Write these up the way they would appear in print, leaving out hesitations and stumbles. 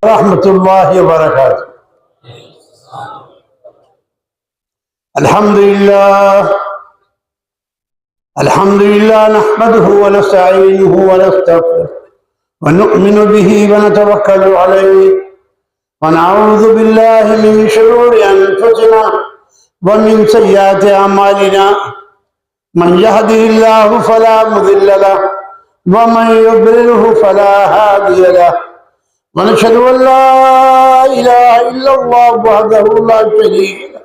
ورحمۃ اللہ وبرکاتہ۔ الحمد للہ نحمده ونستعینه ونستغفره ونؤمن به ونتوکل علیہ ونعوذ باللہ من شرور انفسنا ومن سیئات اعمالنا من يهده الله فلا مضل له ومن يضلله فلا هادي له ونشهد ان لا اله الا الله وحده لا شريك له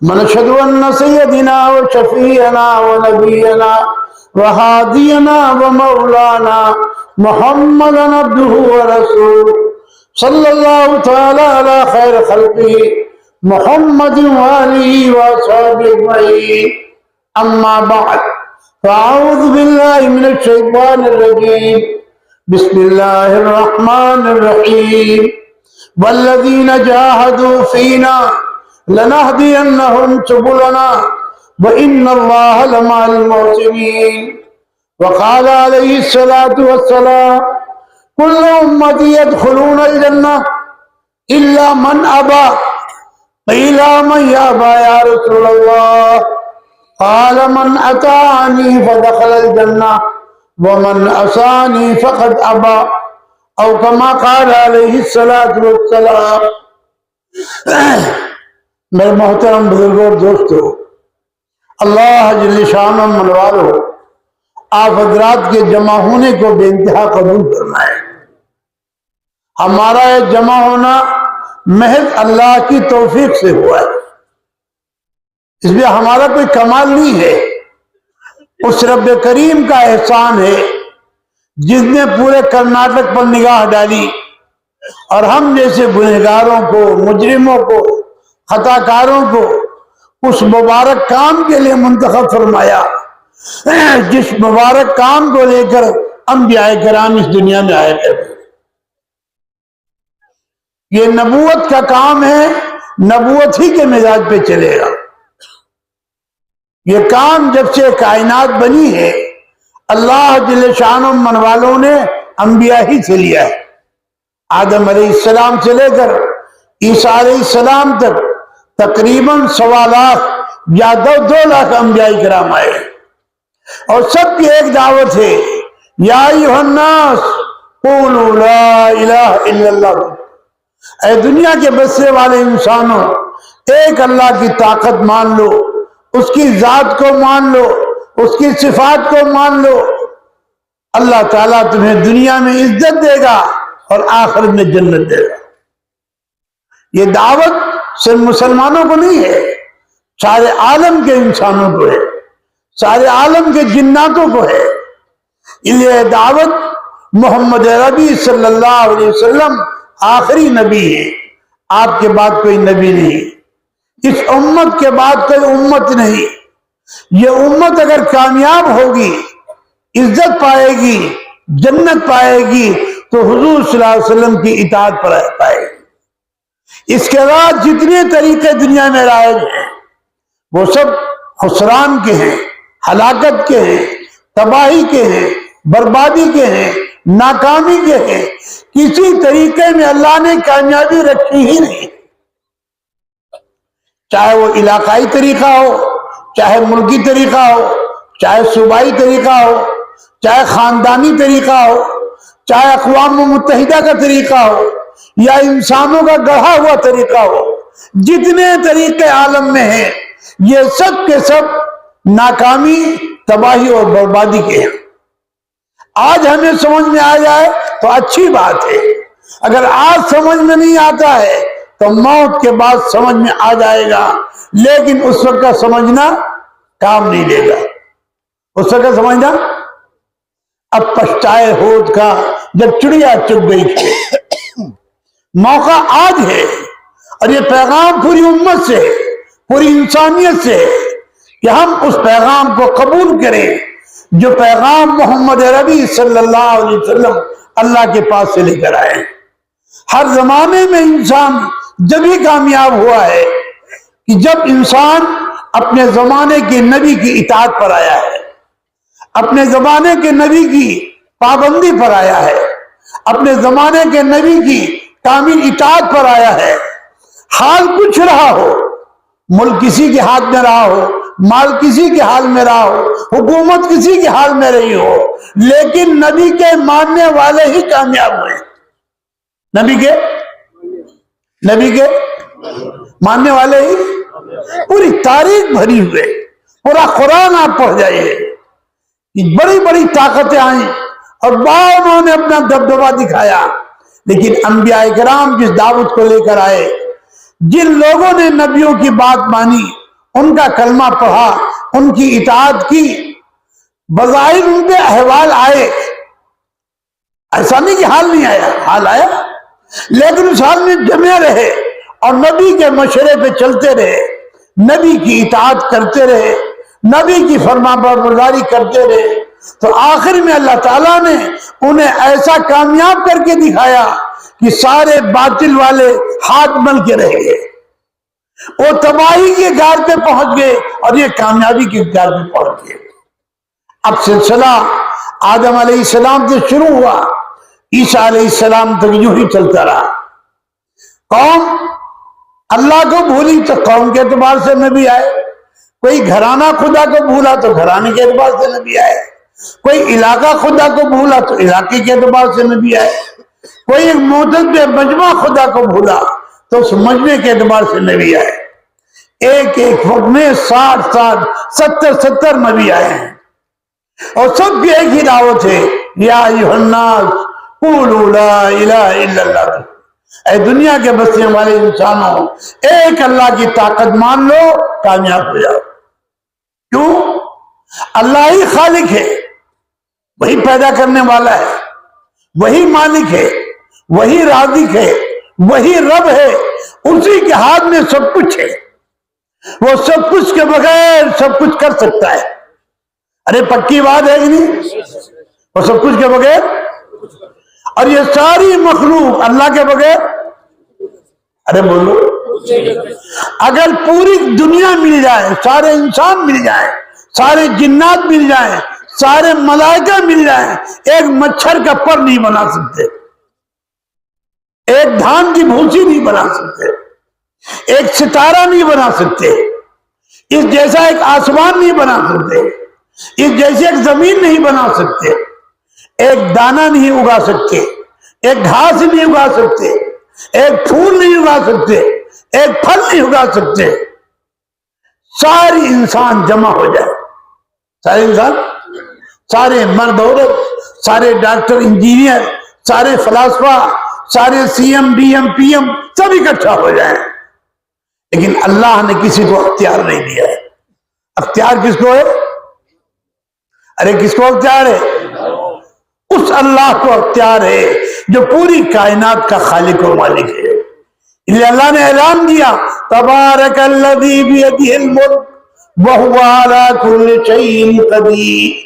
ونشهد ان سيدنا وشفيعنا ونبينا وهادينا ومولانا محمدا عبده ورسوله صلى الله تعالى على خير خلقه محمد وآله وصحبه أجمعين أما بعد فأعوذ بالله من الشيطان الرجيم بسم الله الرحمن الرحيم والذين جاهدوا فينا لنهدينهم سبلنا وإن الله لمع المحسنين وقال عليه الصلاة والسلام كل أمتي يدخلون الجنة إلا من أبى قيل من يأبى يا رسول الله قال من أطاعني فدخل الجنة ومن عصاني فقد أبى أو كما قال عليه الصلاة والسلام۔ میرے محترم بزرگوں اور دوستو، اللہ جل شانہ منوالو آپ حضرات کے جمع ہونے کو بے انتہا قبول فرمائے۔ ہمارا یہ جمع ہونا محض اللہ کی توفیق سے ہوا ہے، اس میں ہمارا کوئی کمال نہیں ہے، اس رب کریم کا احسان ہے جس نے پورے کرناٹک پر نگاہ ڈالی اور ہم جیسے گنہگاروں کو، مجرموں کو، خطا کاروں کو اس مبارک کام کے لیے منتخب فرمایا جس مبارک کام کو لے کر انبیاء کرام اس دنیا میں آئے کرتے۔ یہ نبوت کا کام ہے، نبوت ہی کے مزاج پہ چلے گا۔ یہ کام جب سے کائنات بنی ہے اللہ جل شانہ من والوں نے انبیاء ہی سے لیا ہے۔ آدم علیہ السلام سے لے کر عیسیٰ علیہ السلام تک تقریباً 1.25 لاکھ یا 2 لاکھ انبیاء کرام آئے، اور سب کی ایک دعوت ہے، یا ایھا الناس قولوا لا الہ الا اللہ۔ اے دنیا کے بسنے والے انسانوں، ایک اللہ کی طاقت مان لو، اس کی ذات کو مان لو، اس کی صفات کو مان لو، اللہ تعالیٰ تمہیں دنیا میں عزت دے گا اور آخرت میں جنت دے گا۔ یہ دعوت صرف مسلمانوں کو نہیں ہے، سارے عالم کے انسانوں کو ہے، سارے عالم کے جناتوں کو ہے۔ یہ دعوت محمد عربی صلی اللہ علیہ وسلم آخری نبی ہے، آپ کے بعد کوئی نبی نہیں، اس امت کے بعد کوئی امت نہیں۔ یہ امت اگر کامیاب ہوگی، عزت پائے گی، جنت پائے گی، تو حضور صلی اللہ علیہ وسلم کی اطاعت پر پائے گی۔ اس کے بعد جتنے طریقے دنیا میں رائج ہیں وہ سب خسران کے ہیں، ہلاکت کے ہیں، تباہی کے ہیں، بربادی کے ہیں، ناکامی کے ہیں۔ کسی طریقے میں اللہ نے کامیابی رکھی ہی نہیں، چاہے وہ علاقائی طریقہ ہو، چاہے ملکی طریقہ ہو، چاہے صوبائی طریقہ ہو، چاہے خاندانی طریقہ ہو، چاہے اقوام متحدہ کا طریقہ ہو یا انسانوں کا گڑھا ہوا طریقہ ہو۔ جتنے طریقے عالم میں ہیں یہ سب کے سب ناکامی، تباہی اور بربادی کے ہیں۔ آج ہمیں سمجھ میں آ جائے تو اچھی بات ہے، اگر آج سمجھ میں نہیں آتا ہے تو موت کے بعد سمجھ میں آ جائے گا، لیکن اس وقت کا سمجھنا کام نہیں دے گا۔ اس وقت کا سمجھنا اب پچھتائے ہوت کا جب چڑیا چگ گئی تھی۔ موقع آج ہے، اور یہ پیغام پوری امت سے، پوری انسانیت سے، کہ ہم اس پیغام کو قبول کریں جو پیغام محمد عربی صلی اللہ علیہ وسلم اللہ کے پاس سے لے کر آئے۔ ہر زمانے میں انسان جب ہی کامیاب ہوا ہے کہ جب انسان اپنے زمانے کے نبی کی اطاعت پر آیا ہے، اپنے زمانے کے نبی کی پابندی پر آیا ہے، اپنے زمانے کے نبی کی کامل اطاعت پر آیا ہے، حال کچھ رہا ہو، ملک کسی کے ہاتھ میں رہا ہو، مال کسی کے حال میں رہا ہو، حکومت کسی کے حال میں رہی ہو، لیکن نبی کے ماننے والے ہی کامیاب ہوئے۔ نبی کے ماننے والے ہی، پوری تاریخ بھری ہوئے، پورا قرآن آپ پڑھ جائیے، بڑی بڑی طاقتیں آئیں اور انہوں نے اپنا دبدبہ دکھایا، لیکن انبیاء کرام جس دعوت کو لے کر آئے، جن لوگوں نے نبیوں کی بات مانی، ان کا کلمہ پڑھا، ان کی اطاعت کی، بظاہر ان پہ احوال آئے، ایسا نہیں کہ حال نہیں آیا، حال آیا، لیکن اس حال میں جمے رہے اور نبی کے مشورے پہ چلتے رہے، نبی کی اطاعت کرتے رہے، نبی کی فرمانبرداری کرتے رہے، تو آخر میں اللہ تعالیٰ نے انہیں ایسا کامیاب کر کے دکھایا کہ سارے باطل والے ہاتھ مل کے رہ گئے، وہ تباہی کے گار پہ پہنچ گئے اور یہ کامیابی کے گار پہ پہنچ گئے۔ اب سلسلہ آدم علیہ السلام سے شروع ہوا، عیسیٰ علیہ السلام تک یوں ہی چلتا رہا۔ قوم اللہ کو بھولی تو قوم کے اعتبار سے نبی آئے، کوئی گھرانہ خدا کو بھولا تو گھرانے کے اعتبار سے نبی آئے، کوئی علاقہ خدا کو بھولا تو علاقے کے اعتبار سے نبی آئے، کوئی ایک معتد مجمع خدا کو بھولا تو اس مجمع کے اعتبار سے نبی آئے۔ ایک ایک وقت میں 60 نبی آئے ہیں، اور سب کی ایک ہی دعوت ہے، یا ایھا الناس قولوا لا الہ الا اللہ، اے دنیا کے بسنے والے انسانوں، ایک اللہ کی طاقت مان لو، کامیاب ہو جاؤ۔ کیوں؟ اللہ ہی خالق ہے، وہی پیدا کرنے والا ہے، وہی مالک ہے، وہی رازق ہے، وہی رب ہے، اسی کے ہاتھ میں سب کچھ ہے، وہ سب کچھ کے بغیر سب کچھ کر سکتا ہے۔ ارے پکی بات ہے کہ نہیں؟ وہ سب کچھ کے بغیر، اور یہ ساری مخلوق اللہ کے بغیر، ارے بولو، اگر پوری دنیا مل جائے، سارے انسان مل جائیں، سارے جنات مل جائیں، سارے ملائکہ مل جائیں، ایک مچھر کا پر نہیں بنا سکتے، ایک دھان کی بھوسی نہیں بنا سکتے، ایک ستارہ نہیں بنا سکتے، اس جیسا ایک آسمان نہیں بنا سکتے، اس جیسے ایک زمین نہیں بنا سکتے، ایک دانہ نہیں اگا سکتے، ایک گھاس نہیں اگا سکتے، ایک پھول نہیں اگا سکتے، ایک پھل نہیں اگا سکتے۔ ساری انسان جمع ہو جائے، سارے انسان، سارے مرد عورت، سارے ڈاکٹر انجینئر، سارے فلاسفہ، سارے C M D M P M, سب اکٹھا ہو جائیں، لیکن اللہ نے کسی کو اختیار نہیں دیا ہے۔ اختیار کس کو ہے؟ ارے کس کو اختیار ہے؟ اس اللہ کو اختیار ہے جو پوری کائنات کا خالق و مالک ہے۔ اس لیے اللہ نے اعلان دیا، تبارک الذی بیدہ الملک وہو علی کل شیء قدیر،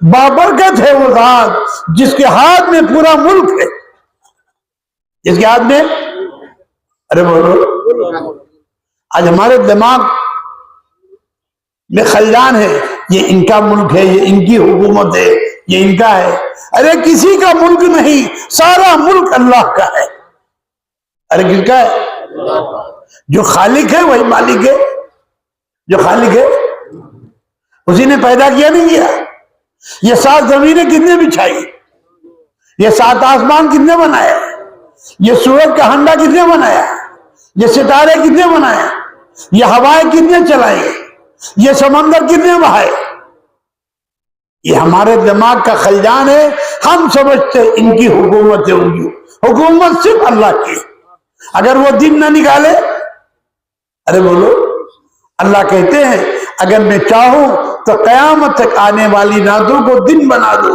بابرکت ہے وہ ذات جس کے ہاتھ میں پورا ملک ہے، جس کے ہاتھ میں، ارے بولو، آج ہمارے دماغ میں خلجان ہے، یہ ان کا ملک ہے، یہ ان کی حکومت ہے، یہ ان کا ہے۔ ارے کسی کا ملک نہیں، سارا ملک اللہ کا ہے۔ ارے کس کا ہے؟ جو خالق ہے وہی مالک ہے، جو خالق ہے اسی نے پیدا کیا نہیں کیا؟ یہ 7 زمینیں کتنے بچھائی؟ یہ 7 آسمان کتنے بنایا؟ یہ سورج کا ہنڈا کتنے بنایا؟ یہ ستارے کتنے بنایا؟ یہ ہوائیں کتنے چلائیں؟ یہ سمندر کتنے بہائے؟ یہ ہمارے دماغ کا خلجان ہے، ہم سمجھتے ان کی حکومت ہے، ان کی حکومت صرف اللہ کی۔ اگر وہ دن نہ نکالے، ارے بولو، اللہ کہتے ہیں اگر میں چاہوں تو قیامت تک آنے والی راتوں کو دن بنا دو۔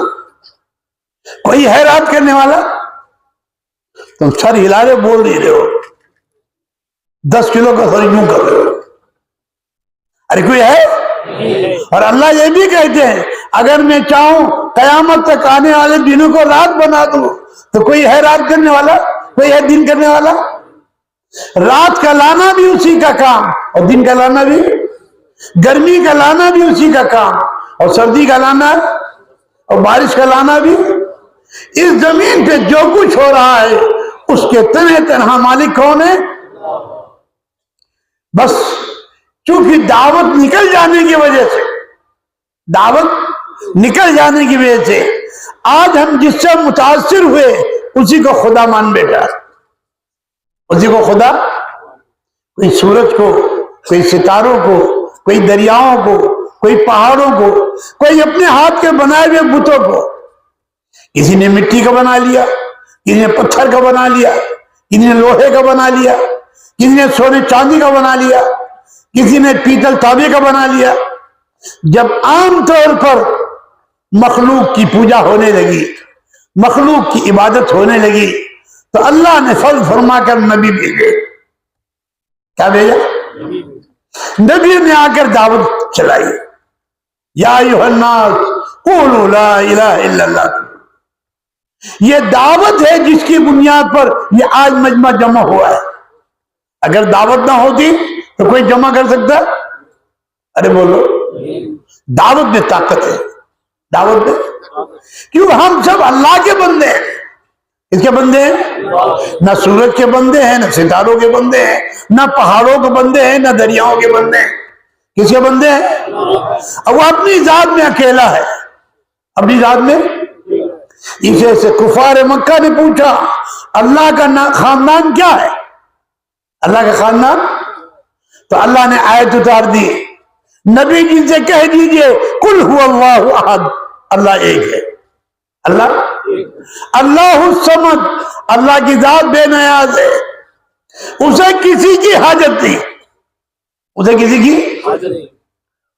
کوئی ہے رات کرنے والا؟ تم سر ہلا رہے، بول نہیں رہے ہو، 10 کلو کا سر یوں کر رہے ہو، ارے کوئی ہے؟ اور اللہ یہ بھی کہتے ہیں اگر میں چاہوں قیامت تک آنے والے دنوں کو رات بنا دوں، تو کوئی ہے رات کرنے والا؟ کوئی ہے دن کرنے والا؟ رات کا لانا بھی اسی کا کام، اور دن کا لانا بھی، گرمی کا لانا بھی اسی کا کام، اور سردی کا لانا اور بارش کا لانا بھی۔ اس زمین پہ جو کچھ ہو رہا ہے اس کے تنہا مالک کون ہے؟ بس چونکہ دعوت نکل جانے کی وجہ سے، دعوت نکل جانے کی وجہ سے آج ہم جس سے متاثر ہوئے اسی کو خدا مان بیٹھا، اسی کو خدا، کوئی سورج کو، کوئی ستاروں کو، کوئی دریاؤں کو، کوئی پہاڑوں کو، کوئی اپنے ہاتھ کے بنائے ہوئے بتوں کو، کسی نے مٹی کا بنا لیا، کسی نے پتھر کا بنا لیا، کسی نے لوہے کا بنا لیا، کسی نے سونے چاندی کا بنا لیا، کسی نے پیتل تانبے کا بنا لیا۔ جب عام طور پر مخلوق کی پوجا ہونے لگی، مخلوق کی عبادت ہونے لگی، تو اللہ نے فضل فرما کر نبی بھیجے۔ کیا بھیجا؟ نبی نے آ کر دعوت چلائی، یا ایھا الناس قولوا لا الہ الا اللہ۔ یہ دعوت ہے جس کی بنیاد پر یہ آج مجمع جمع ہوا ہے۔ اگر دعوت نہ ہوتی تو کوئی جمع کر سکتا؟ ارے بولو، دعوت میں طاقت ہے، دعوت میں، کیوں ہم سب اللہ کے بندے ہیں۔ کس کے بندے ہیں؟ نہ سورج کے بندے ہیں، نہ ستاروں کے بندے ہیں، نہ پہاڑوں کے بندے ہیں، نہ دریاؤں کے بندے ہیں۔ کس کے بندے ہیں؟ اب وہ اپنی ذات میں اکیلا ہے، اپنی ذات میں۔ اسے سے کفار مکہ نے پوچھا اللہ کا خاندان کیا ہے؟ اللہ کا خاندان؟ تو اللہ نے آیت اتار دی، نبی جن سے کہہ دیجئے قل هو اللہ احد، اللہ ایک ہے، اللہ الصمد، اللہ کی ذات بے نیاز ہے، اسے کسی کی حاجت نہیں، اسے کسی کی حاجت نہیں۔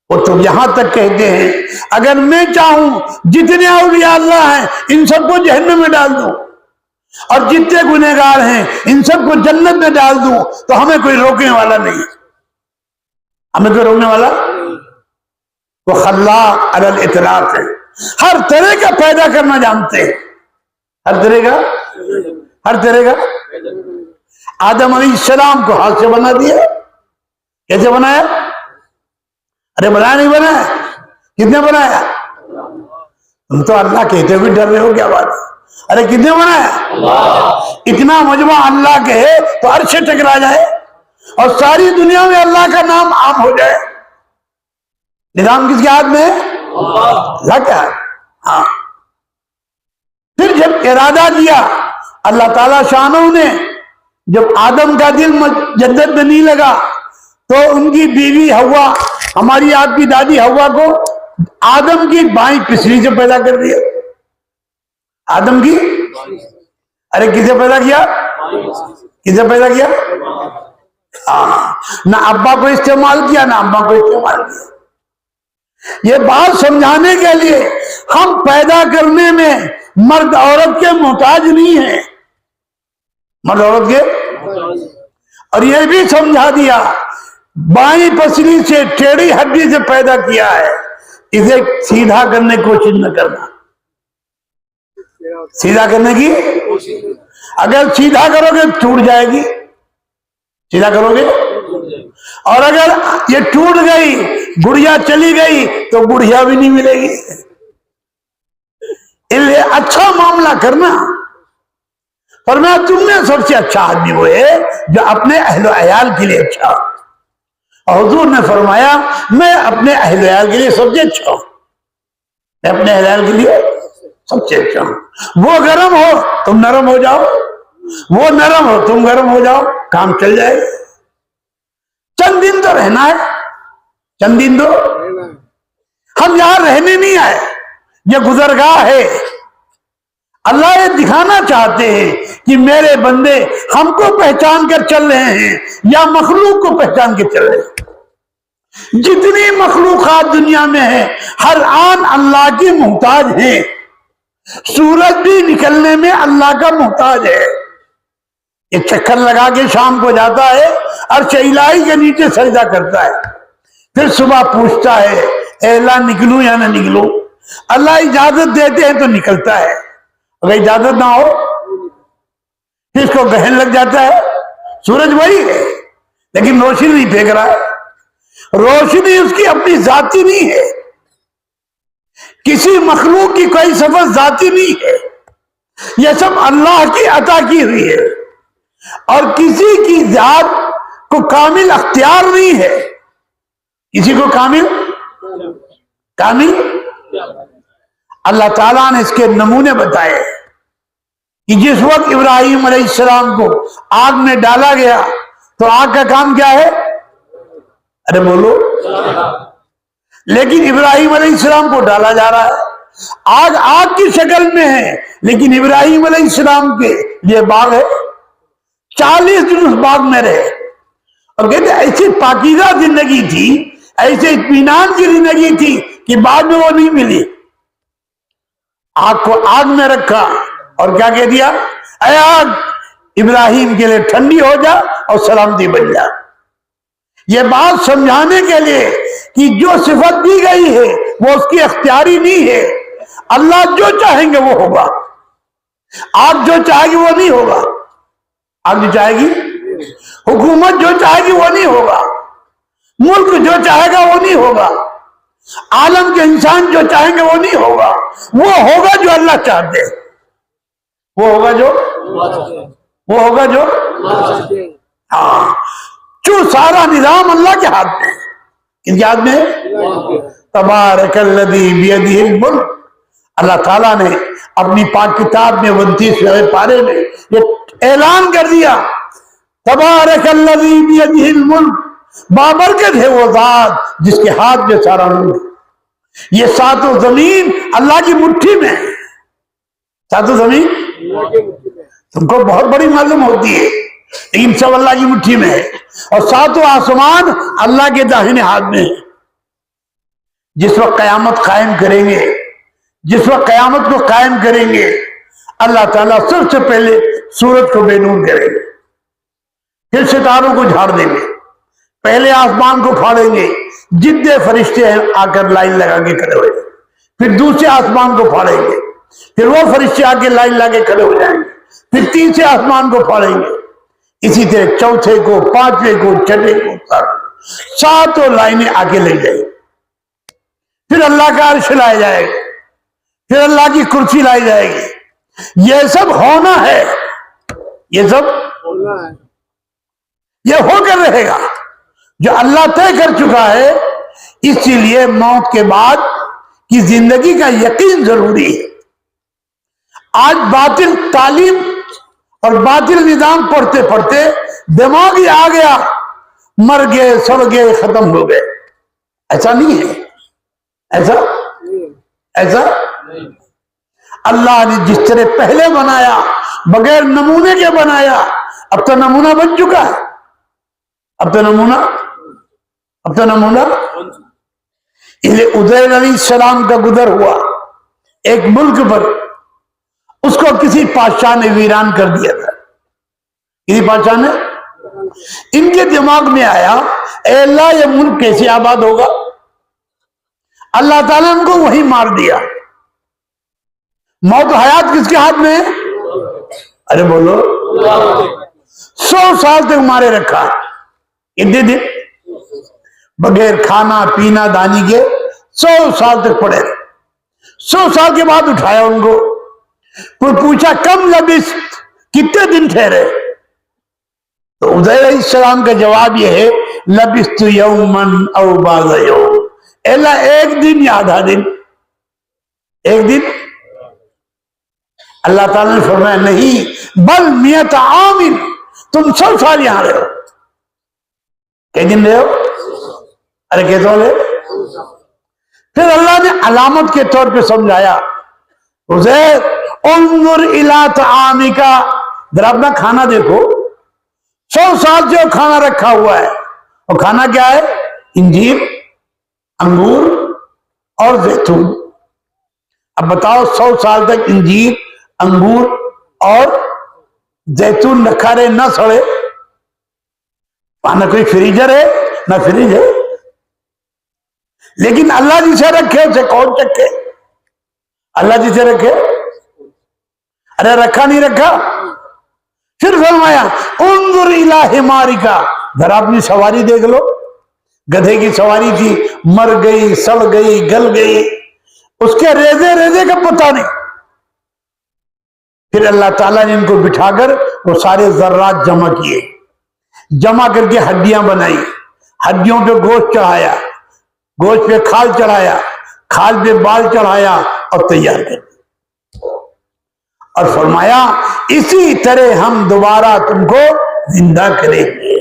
وہ تو یہاں تک کہتے ہیں اگر میں چاہوں جتنے اولیاء اللہ ہیں ان سب کو جہنم میں ڈال دوں، اور جتنے گنہگار ہیں ان سب کو جنت میں ڈال دوں، تو ہمیں کوئی روکنے والا نہیں، ہمیں کوئی روکنے والا۔ وہ خلاق علی الاطلاق ہے، ہر طرح کا پیدا کرنا جانتے ہیں، ہر طرح کا۔ آدم علیہ السلام کو ہاتھ سے بنا دیا، کیسے بنایا؟ ارے بنایا نہیں بنایا؟ کتنے بنایا؟ تم تو اللہ کہتے ہوئے ڈر رہے ہو، کیا بات ہے؟ ارے کتنے بنایا؟ اتنا مجمع اللہ کے ہے تو عرش ٹکرا جائے اور ساری دنیا میں اللہ کا نام عام ہو جائے۔ نظام کس کے ہاتھ میں ہے؟ اللہ کے ہاتھ۔ ہاں، پھر جب ارادہ کیا اللہ تعالیٰ شانہ نے، جب آدم کا دل جنت میں نہیں لگا تو ان کی بیوی ہوا، ہماری آپ کی دادی ہوا کو آدم کی بائیں پسلی سے پیدا کر دیا۔ آدم کی، ارے کسے پیدا کیا؟ کسے پیدا کیا؟ نہ ابا کو استعمال کیا نہ اماں کو استعمال کیا۔ یہ بات سمجھانے کے لیے ہم پیدا کرنے میں مرد عورت کے محتاج نہیں ہیں، مرد عورت کے، اور یہ بھی سمجھا دیا بائیں پسلی سے ٹیڑھی ہڈی سے پیدا کیا ہے، اسے سیدھا کرنے کی کوشش نہ کرنا، سیدھا کرنے کی، اگر سیدھا کرو گے ٹوٹ جائے گی، سیدھا کرو گے، اور اگر یہ ٹوٹ گئی، گڑیا چلی گئی تو گڑیا بھی نہیں ملے گی۔ اس لیے اچھا معاملہ کرنا، فرمایا تم میں سب سے اچھا آدمی وہ ہے جو اپنے اہل و عیال کے لیے اچھا، اور حضور نے فرمایا میں اپنے اہل و عیال کے لیے سب سے اچھا ہوں، میں اپنے اہل و عیال کے لیے سب سے اچھا ہوں۔ وہ گرم ہو تم نرم ہو جاؤ، وہ نرم ہو تم گرم ہو جاؤ، کام چل جائے گا۔ چند دن تو رہنا ہے، چند دن تو، ہم یہاں رہنے نہیں آئے، یہ گزرگاہ ہے۔ اللہ یہ دکھانا چاہتے ہیں کہ میرے بندے ہم کو پہچان کر چل رہے ہیں یا مخلوق کو پہچان کے چل رہے ہیں۔ جتنی مخلوقات دنیا میں ہیں ہر آن اللہ کی محتاج ہیں، سورج بھی نکلنے میں اللہ کا محتاج ہے۔ ایک چکر لگا کے شام کو جاتا ہے، عرش الہی کے نیچے سجدہ کرتا ہے، پھر صبح پوچھتا ہے اے اللہ نکلوں یا نہ نکلوں، اللہ اجازت دیتے ہیں تو نکلتا ہے، اگر اجازت نہ ہو پھر اس کو گہن لگ جاتا ہے۔ سورج وہی ہے لیکن روشنی نہیں پھینک رہا ہے، روشنی اس کی اپنی ذاتی نہیں ہے، کسی مخلوق کی کوئی صفت ذاتی نہیں ہے، یہ سب اللہ کی عطا کی ہوئی ہے۔ اور کسی کی ذات کو کامل اختیار نہیں ہے. کسی کو کامل اللہ تعالیٰ نے اس کے نمونے بتائے کہ جس وقت ابراہیم علیہ السلام کو آگ میں ڈالا گیا تو آگ کا کام کیا ہے؟ ارے بولو. لیکن ابراہیم علیہ السلام کو ڈالا جا رہا ہے. آگ کی شکل میں ہے لیکن ابراہیم علیہ السلام کے یہ باغ ہے. 40 دن اس باغ میں رہے اور کہتے ایسی پاکیزہ زندگی تھی, ایسے اطمینان کی زندگی تھی کہ بعد میں وہ نہیں ملی. آگ کو آگ میں رکھا اور کیا کہہ دیا, اے آگ ابراہیم کے لیے ٹھنڈی ہو جا اور سلامتی بن جا. یہ بات سمجھانے کے لیے کہ جو صفت دی گئی ہے وہ اس کی اختیاری نہیں ہے. اللہ جو چاہیں گے وہ ہوگا. آگ جو چاہے گی وہ نہیں ہوگا. آگ جو چاہے گی, حکومت جو چاہے گی وہ نہیں ہوگا. ملک جو چاہے گا وہ نہیں ہوگا. عالم کے انسان جو چاہیں گے وہ نہیں ہوگا. وہ ہوگا جو اللہ چاہتے. وہ ہوگا جو ہاں. سارا نظام اللہ کے ہاتھ میں. کن کے ہاتھ میں؟ تبارک الذی بیدہ الملک. اللہ تعالیٰ نے اپنی پاک کتاب میں 29ویں پارے میں یہ اعلان کر دیا, تبارک الذی بیدہ الملک, بابرکت ہے وہ ذات جس کے ہاتھ میں سارا ملک. یہ ساتوں زمین اللہ کی مٹھی میں. ساتوں زمین تم کو بہت بڑی معلوم ہوتی ہے لیکن سب اللہ کی مٹھی میں ہے. اور ساتوں آسمان اللہ کے داہنے ہاتھ میں ہے. جس وقت قیامت قائم کریں گے, جس وقت قیامت کو قائم کریں گے, اللہ تعالیٰ سب سے پہلے سورج کو بے نور کریں گے, پھر ستاروں کو جھاڑ دیں گے, پہلے آسمان کو پھاڑیں گے, جتنے فرشتے ہیں آ کر لائن لگا کے کھڑے ہوئے, پھر دوسرے آسمان کو پھاڑیں گے, پھر وہ فرشتے آ کے لائن لگا کے کھڑے ہو جائیں گے, پھر تیسرے آسمان کو پھاڑیں گے, اسی طرح چوتھے کو, پانچویں کو, چھٹے کو, ساتوں لائنیں آ کے لے جائیں. پھر اللہ کا عرش لایا جائے گا, پھر اللہ کی کرسی لائی جائے گی. یہ سب ہونا ہے, یہ سب یہ ہو کر رہے گا جو اللہ طے کر چکا ہے. اسی لیے موت کے بعد کی زندگی کا یقین ضروری ہے. آج باطل تعلیم اور باطل نظام پڑھتے پڑھتے دماغ ہی آ گیا, مر گئے, سڑ گئے, ختم ہو گئے. ایسا نہیں ہے. ایسا اللہ نے جس طرح پہلے بنایا بغیر نمونے کے بنایا, اب تو نمونہ بن چکا ہے. اب تو نمونہ عزیر علیہ السلام کا گزر ہوا ایک ملک پر, اس کو کسی بادشاہ نے ویران کر دیا تھا. کسی بادشاہ نے, ان کے دماغ میں آیا اے اللہ یہ ملک کیسے آباد ہوگا. اللہ تعالیٰ ان کو وہی مار دیا. موت و حیات کس کے ہاتھ میں ہے؟ ارے بولو. 100 سال تک مارے رکھا. اتنے دن بغیر کھانا پینا دانی کے 100 سال تک پڑے. 100 سال کے بعد اٹھایا ان کو, پوچھا کم لبثت, کتنے دن ٹھہرے. تو عزیر علیہ السلام کا جواب یہ ہے لبثت یومن او بعض یوم. اللہ ایک دن یا آدھا دن, ایک دن. اللہ تعالیٰ نے فرمایا نہیں بل 100 عام, تم 100 سال یہاں رہو. کئی دن رہو؟ ارے کہتے ہو. پھر اللہ نے علامت کے طور پہ سمجھایا عزیر انظر الی طعامک, ذرا اپنا کھانا دیکھو. 100 سال سے وہ کھانا رکھا ہوا ہے, اور کھانا کیا ہے؟ انجیر, انگور اور زیتون. اب بتاؤ 100 سال تک انجیر, انگور اور زیتون رکھا رہے, نہ سڑے. نہ کوئی فریجر ہے نہ فریج ہے. لیکن اللہ جسے رکھے اسے کون چکے؟ اللہ جسے رکھے. ارے رکھا نہیں رکھا. پھر فرمایا انظر الی حمارک, ذرا اپنی سواری دیکھ لو. گدھے کی سواری تھی, مر گئی, سڑ گئی, گل گئی, اس کے ریزے ریزے کا پتہ نہیں. پھر اللہ تعالیٰ نے ان کو بٹھا کر وہ سارے ذرات جمع کیے، جمع کر کے ہڈیاں بنائی، ہڈیوں پہ گوشت چڑھایا، گوشت پہ کھال چڑھایا، کھال پہ بال چڑھایا اور تیار کر دیا، اور فرمایا اسی طرح ہم دوبارہ تم کو زندہ کریں گے،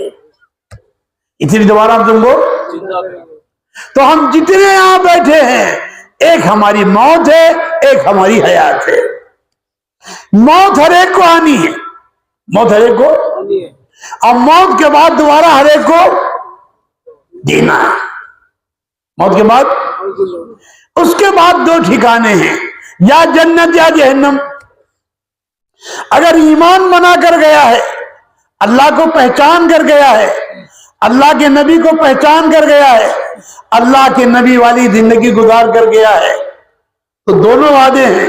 اسی لیے دوبارہ ہم تم کو تو ہم جتنے یہاں بیٹھے ہیں، ایک ہماری موت ہے، ایک ہماری حیات ہے۔ موت ہر ایک کو آنی ہے، موت ہر ایک کو، اور موت کے بعد دوبارہ ہر ایک کو جینا ہے۔ موت کے بعد، اس کے بعد دو ٹھکانے ہیں، یا جنت یا جہنم۔ اگر ایمان بنا کر گیا ہے، اللہ کو پہچان کر گیا ہے، اللہ کے نبی کو پہچان کر گیا ہے، اللہ کے نبی والی زندگی گزار کر گیا ہے، تو دونوں وعدے ہیں،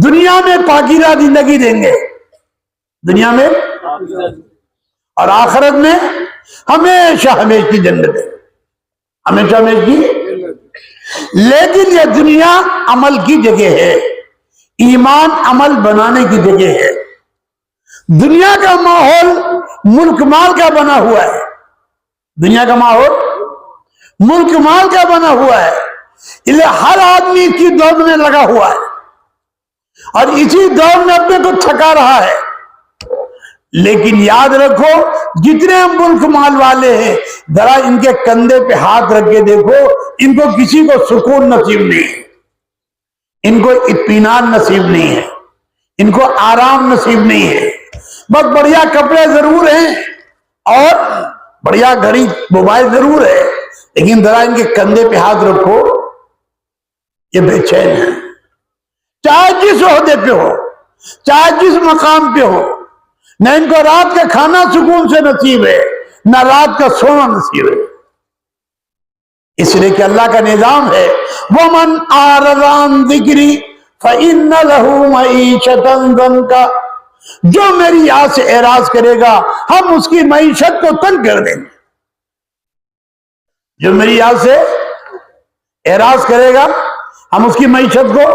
دنیا میں پاکیزہ زندگی دیں گے، دنیا میں، اور آخرت میں ہمیشہ ہمیشہ کی جنت ہے، ہمیشہ ہمیشہ کی۔ لیکن یہ دنیا عمل کی جگہ ہے، ایمان عمل بنانے کی جگہ ہے۔ دنیا کا ماحول ملک مال کا بنا ہوا ہے، دنیا کا ماحول ملک مال کا بنا ہوا ہے، اس لیے ہر آدمی اس کی دوڑ میں لگا ہوا ہے، اور اسی دوڑ میں اپنے کو تھکا رہا ہے۔ لیکن یاد رکھو، جتنے ملک مال والے ہیں، ذرا ان کے کندھے پہ ہاتھ رکھ کے دیکھو، ان کو کسی کو سکون نصیب نہیں ہے، ان کو اطمینان نصیب نہیں ہے، ان کو آرام نصیب نہیں ہے۔ بس بڑھیا کپڑے ضرور ہیں اور بڑھیا گھڑی موبائل ضرور ہے، لیکن ذرا ان کے کندھے پہ ہاتھ رکھو، یہ بے چین ہے۔ چاہے جس عہدے پہ ہو، چاہے جس مقام پہ ہو، نہ ان کو رات کا کھانا سکون سے نصیب ہے، نہ رات کا سونا نصیب ہے۔ اس لیے کہ اللہ کا نظام ہے، وَمَنْ أَعْرَضَ عَنْ ذِكْرِي فَإِنَّ لَهُ مَعِيشَةً ضَنْكَ، جو میری یاد سے اعراض کرے گا ہم اس کی معیشت کو تنگ کر دیں گے۔ جو میری یاد سے اعراض کرے گا ہم اس کی معیشت کو،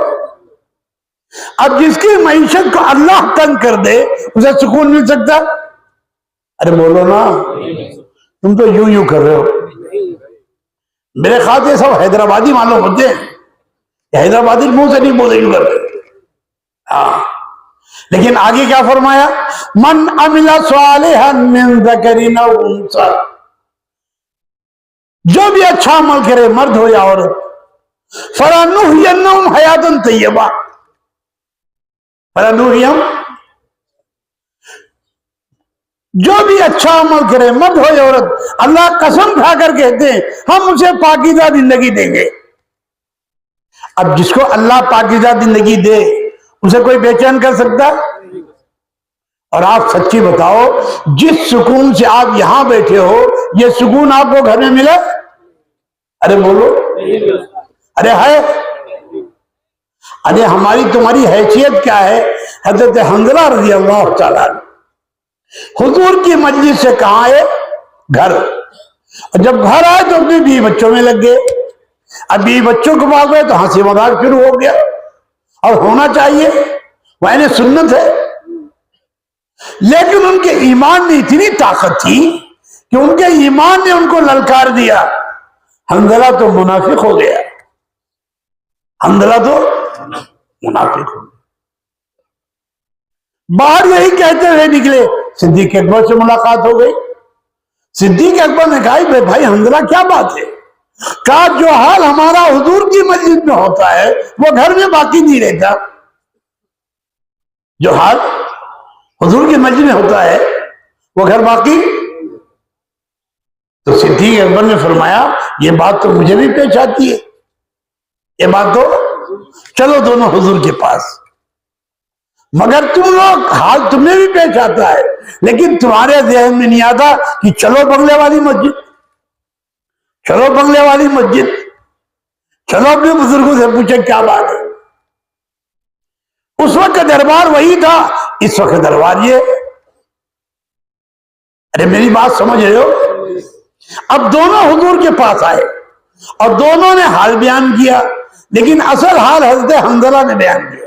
اب جس کی معیشت کو اللہ تنگ کر دے اسے سکون مل سکتا؟ ارے بولو نا، تم تو یوں کر رہے ہو۔ میرے خیال سے سب حیدرآبادی معلوم ہوتے ہیں، حیدرآبادی منہ سے نہیں بولے یوں کرتے۔ ہاں، لیکن آگے کیا فرمایا؟ من عمل صالحا من ذکر او انثى، جو بھی اچھا عمل کرے مرد ہو یا عورت، فلنحینہم حیاتا طیبہ، فلنحینہم، جو بھی اچھا عمل کرے مرد ہو یا عورت، اللہ قسم کھا کر کہتے ہیں ہم اسے پاکیزہ زندگی دیں گے۔ اب جس کو اللہ پاکیزہ زندگی دے اسے کوئی بے چین کر سکتا؟ اور آپ سچی بتاؤ، جس سکون سے آپ یہاں بیٹھے ہو یہ سکون آپ کو گھر میں ملا؟ ارے بولو، ارے ہے، ارے ہماری تمہاری حیثیت کیا ہے؟ حضرت حنظلہ رضی اللہ تعالیٰ عنہ حضور کی مجلس سے کہاں ہے؟ گھر، اور جب گھر آئے تو اپنے بیوی بچوں میں لگ گئے، اب بیوی بچوں کو پاس گئے تو ہنسی مذاق شروع ہو گیا، اور ہونا چاہیے، وہ انہیں سنت ہے۔ لیکن ان کے ایمان میں اتنی طاقت تھی کہ ان کے ایمان نے ان کو للکار دیا، حنظلہ تو منافق ہو گیا، حنظلہ تو منافق ہو گیا۔ باہر یہی کہتے ہوئے نکلے، صدیق اکبر سے ملاقات ہو گئی۔ صدیق اکبر نے کہا بھائی حنظلہ کیا بات ہے؟ کہا جو حال ہمارا حضور کی مسجد میں ہوتا ہے وہ گھر میں باقی نہیں رہتا، جو حال حضور کی مسجد میں ہوتا ہے وہ گھر باقی۔ تو صدیق اکبر نے فرمایا یہ بات تو مجھے بھی پیش آتی ہے، یہ بات تو، چلو دونوں حضور کے پاس، مگر تم لوگ حال تمہیں بھی پیش آتا ہے، لیکن تمہارے ذہن میں نہیں آتا کہ چلو بنگلے والی مسجد، چلو بنگلے والی مسجد، چلو اپنے بزرگوں سے پوچھیں کیا بات ہے۔ اس وقت دربار وہی تھا، اس وقت دربار یہ۔ ارے میری بات سمجھ رہے ہو؟ اب دونوں حضور کے پاس آئے اور دونوں نے حال بیان کیا، لیکن اصل حال حضرت حنظلہ نے بیان کیا۔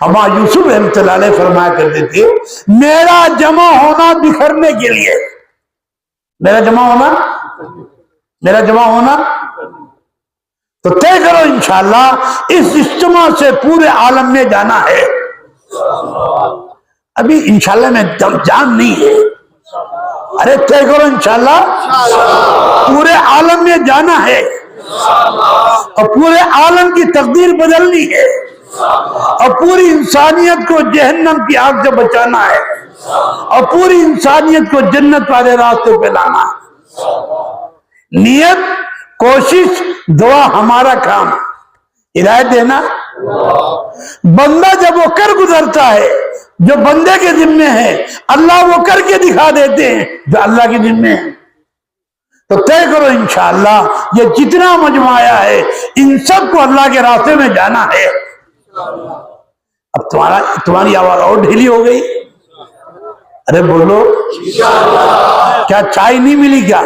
ہمارا یوسف رحمۃ اللہ علیہ فرمایا کرتے تھے میرا جمع ہونا بکھرنے کے لیے، میرا جمع ہونا تو طے کرو انشاءاللہ اس اجتماع سے پورے عالم میں جانا ہے۔ ابھی انشاءاللہ میں جان نہیں ہے، ارے طے کرو انشاءاللہ پورے عالم میں جانا ہے اور پورے عالم کی تقدیر بدلنی ہے اور پوری انسانیت کو جہنم کی آگ سے بچانا ہے اور پوری انسانیت کو جنت والے راستے پہ لانا ہے۔ نیت، کوشش، دعا ہمارا کام، ہدایت دینا۔ بندہ جب وہ کر گزرتا ہے جو بندے کے ذمے ہے، اللہ وہ کر کے دکھا دیتے ہیں جو اللہ کے ذمے ہے۔ تو طے کرو انشاءاللہ یہ جتنا مجمع آیا ہے ان سب کو اللہ کے راستے میں جانا ہے۔ اب تمہاری آواز اور ڈھیلی ہو گئی، ارے بولو کیا چائے نہیں ملی؟ کیا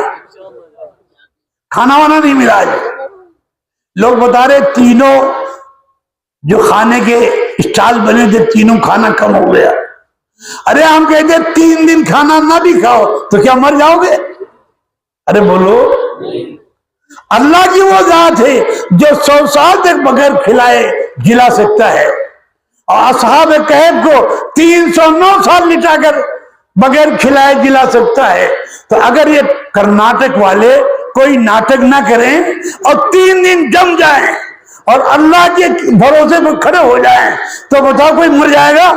کھانا وانا نہیں ملا؟ لوگ بتا رہے تینوں جو کھانے کے اسٹال بنے تھے تینوں کھانا کم ہو گیا۔ ارے ہم کہتے 3 دن کھانا نہ بھی کھاؤ تو کیا مر جاؤ گے؟ ارے بولو، اللہ کی وہ ذات ہے جو 100 سال تک بغیر کھلائے جلا سکتا ہے، اور اصحاب کہف کو 309 سال لٹا کر بغیر کھلائے جلا سکتا ہے۔ تو اگر یہ کرناٹک والے کوئی ناٹک نہ کریں اور 3 دن جم جائیں اور اللہ کے بھروسے پر کھڑے ہو جائیں تو بتاؤ کوئی مر جائے گا؟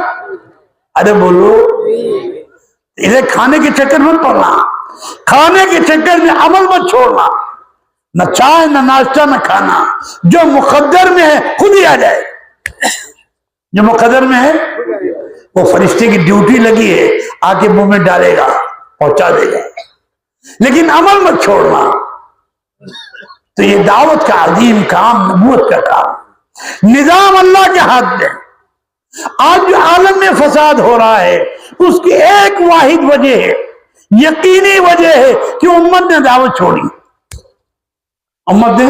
ارے بولو، انہیں کھانے کے چکر میں پڑنا، کھانے کے چکر میں عمل مت چھوڑنا، نہ چائے نہ ناشتہ نہ کھانا، جو مقدر میں ہے خود ہی آ جائے، جو مقدر میں ہے وہ فرشتے کی ڈیوٹی لگی ہے، آ کے منہ میں ڈالے گا، پہنچا دے گا، لیکن عمل مت چھوڑنا۔ تو یہ دعوت کا عظیم کام، نبوت کا کام، نظام اللہ کے ہاتھ میں۔ آج جو عالم میں فساد ہو رہا ہے اس کی ایک واحد وجہ ہے، یقینی وجہ ہے کہ امت نے دعوت چھوڑی، امت نے۔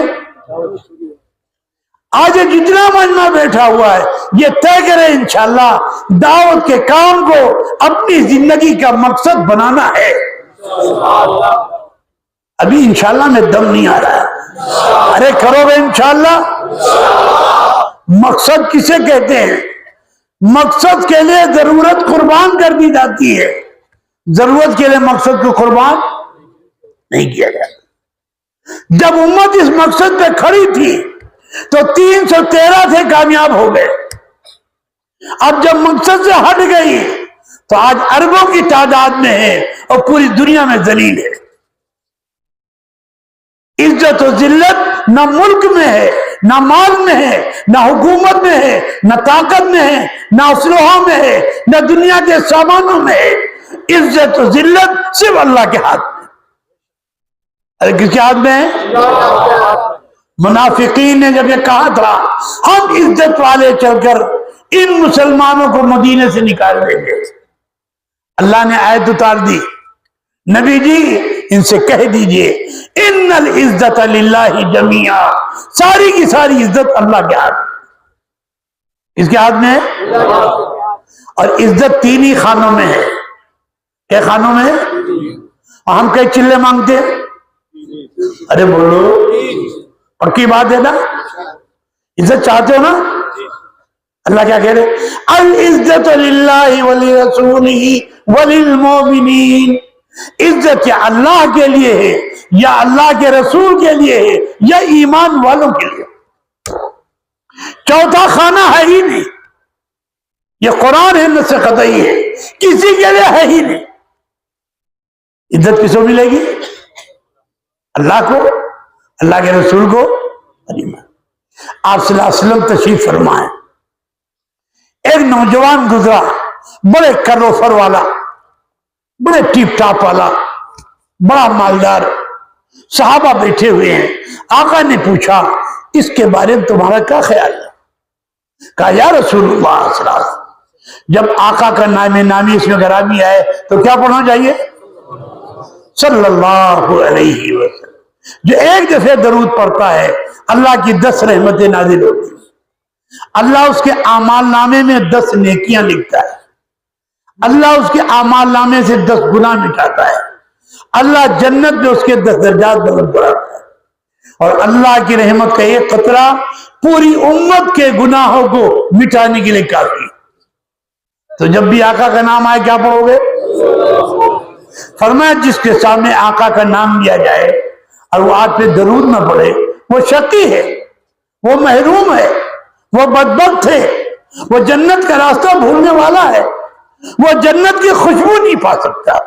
آج جتنا مجمع بیٹھا ہوا ہے یہ طے کرے انشاءاللہ دعوت کے کام کو اپنی زندگی کا مقصد بنانا ہے۔ ابھی انشاءاللہ میں دم نہیں آ رہا ہے، ارے کرو گے انشاءاللہ۔ مقصد کسے کہتے ہیں؟ مقصد کے لیے ضرورت قربان کر دی جاتی ہے، ضرورت کے لیے مقصد کو قربان نہیں کیا جاتا۔ جب امت اس مقصد پہ کھڑی تھی تو 313 سے کامیاب ہو گئے، اب جب مقصد سے ہٹ گئی تو آج اربوں کی تعداد میں ہے اور پوری دنیا میں ذلیل ہے۔ عزت و ذلت نہ ملک میں ہے، نہ مال میں ہے، نہ حکومت میں ہے، نہ طاقت میں ہے، نہ اسلحہ میں ہے، نہ دنیا کے سامانوں میں ہے۔ عزت و ذلت صرف اللہ کے ہاتھ میں۔ ارے کس کے ہاتھ میں ہے؟ منافقین نے جب یہ کہا تھا ہم عزت والے چل کر ان مسلمانوں کو مدینے سے نکال دیں گے، اللہ نے آیت اتار دی، نبی جی ان سے کہہ دیجئے ان العزت للہ جمیعا، ساری کی ساری عزت اللہ کے ہاتھ میں۔ اس کے ہاتھ میں ہے، اور عزت 3 ہی خانوں میں ہے۔ کیا خانوں میں ہے؟ اور ہم کئی چلے مانگتے ہیں، ارے بولو پکی بات ہے نا، عزت چاہتے ہو نا؟ اللہ کیا کہہ رہے؟ العزت للہ ولرسولہ وللمؤمنین، عزت یا اللہ کے لیے ہے یا اللہ کے رسول کے لیے ہے یا ایمان والوں کے لیے، چوتھا خانہ ہے ہی نہیں۔ یہ قرآن ہے نص قطعی ہے، کسی کے لیے ہے ہی نہیں۔ عزت کس کو ملے گی؟ اللہ کو، اللہ کے رسول کو۔ آپ صلی اللہ علیہ وسلم تشریف فرمائیں، ایک نوجوان گزرا، بڑے کر و فر والا، بڑے ٹیپ ٹاپ والا، بڑا مالدار، صحابہ بیٹھے ہوئے ہیں۔ آقا نے پوچھا اس کے بارے میں تمہارا کیا خیال ہے؟ کہا یا رسول اللہ صلی اللہ علیہ وسلم، جب آقا کا نام نامی اس میں گرامی آئے تو کیا پڑھنا چاہیے؟ صلی اللہ علیہ وسلم۔ جو ایک دفعہ درود پڑھتا ہے اللہ کی 10 رحمتیں نازل ہوتی ہیں۔ اللہ اس کے اعمال نامے میں 10 نیکیاں لکھتا ہے، اللہ اس کے اعمال نامے سے 10 گناہ مٹاتا ہے، اللہ جنت میں اس کے 10 درجات بلند کراتا ہے، اور اللہ کی رحمت کا ایک قطرہ پوری امت کے گناہوں کو مٹانے کے لیے کافی ہے۔ تو جب بھی آقا کا نام آئے کیا پڑھو گے؟ فرمایا جس کے سامنے آقا کا نام لیا جائے اور وہ آپ پہ درود نہ پڑے وہ شقی ہے، وہ محروم ہے، وہ بدبخت ہے، وہ جنت کا راستہ بھولنے والا ہے، وہ جنت کی خوشبو نہیں پا سکتا۔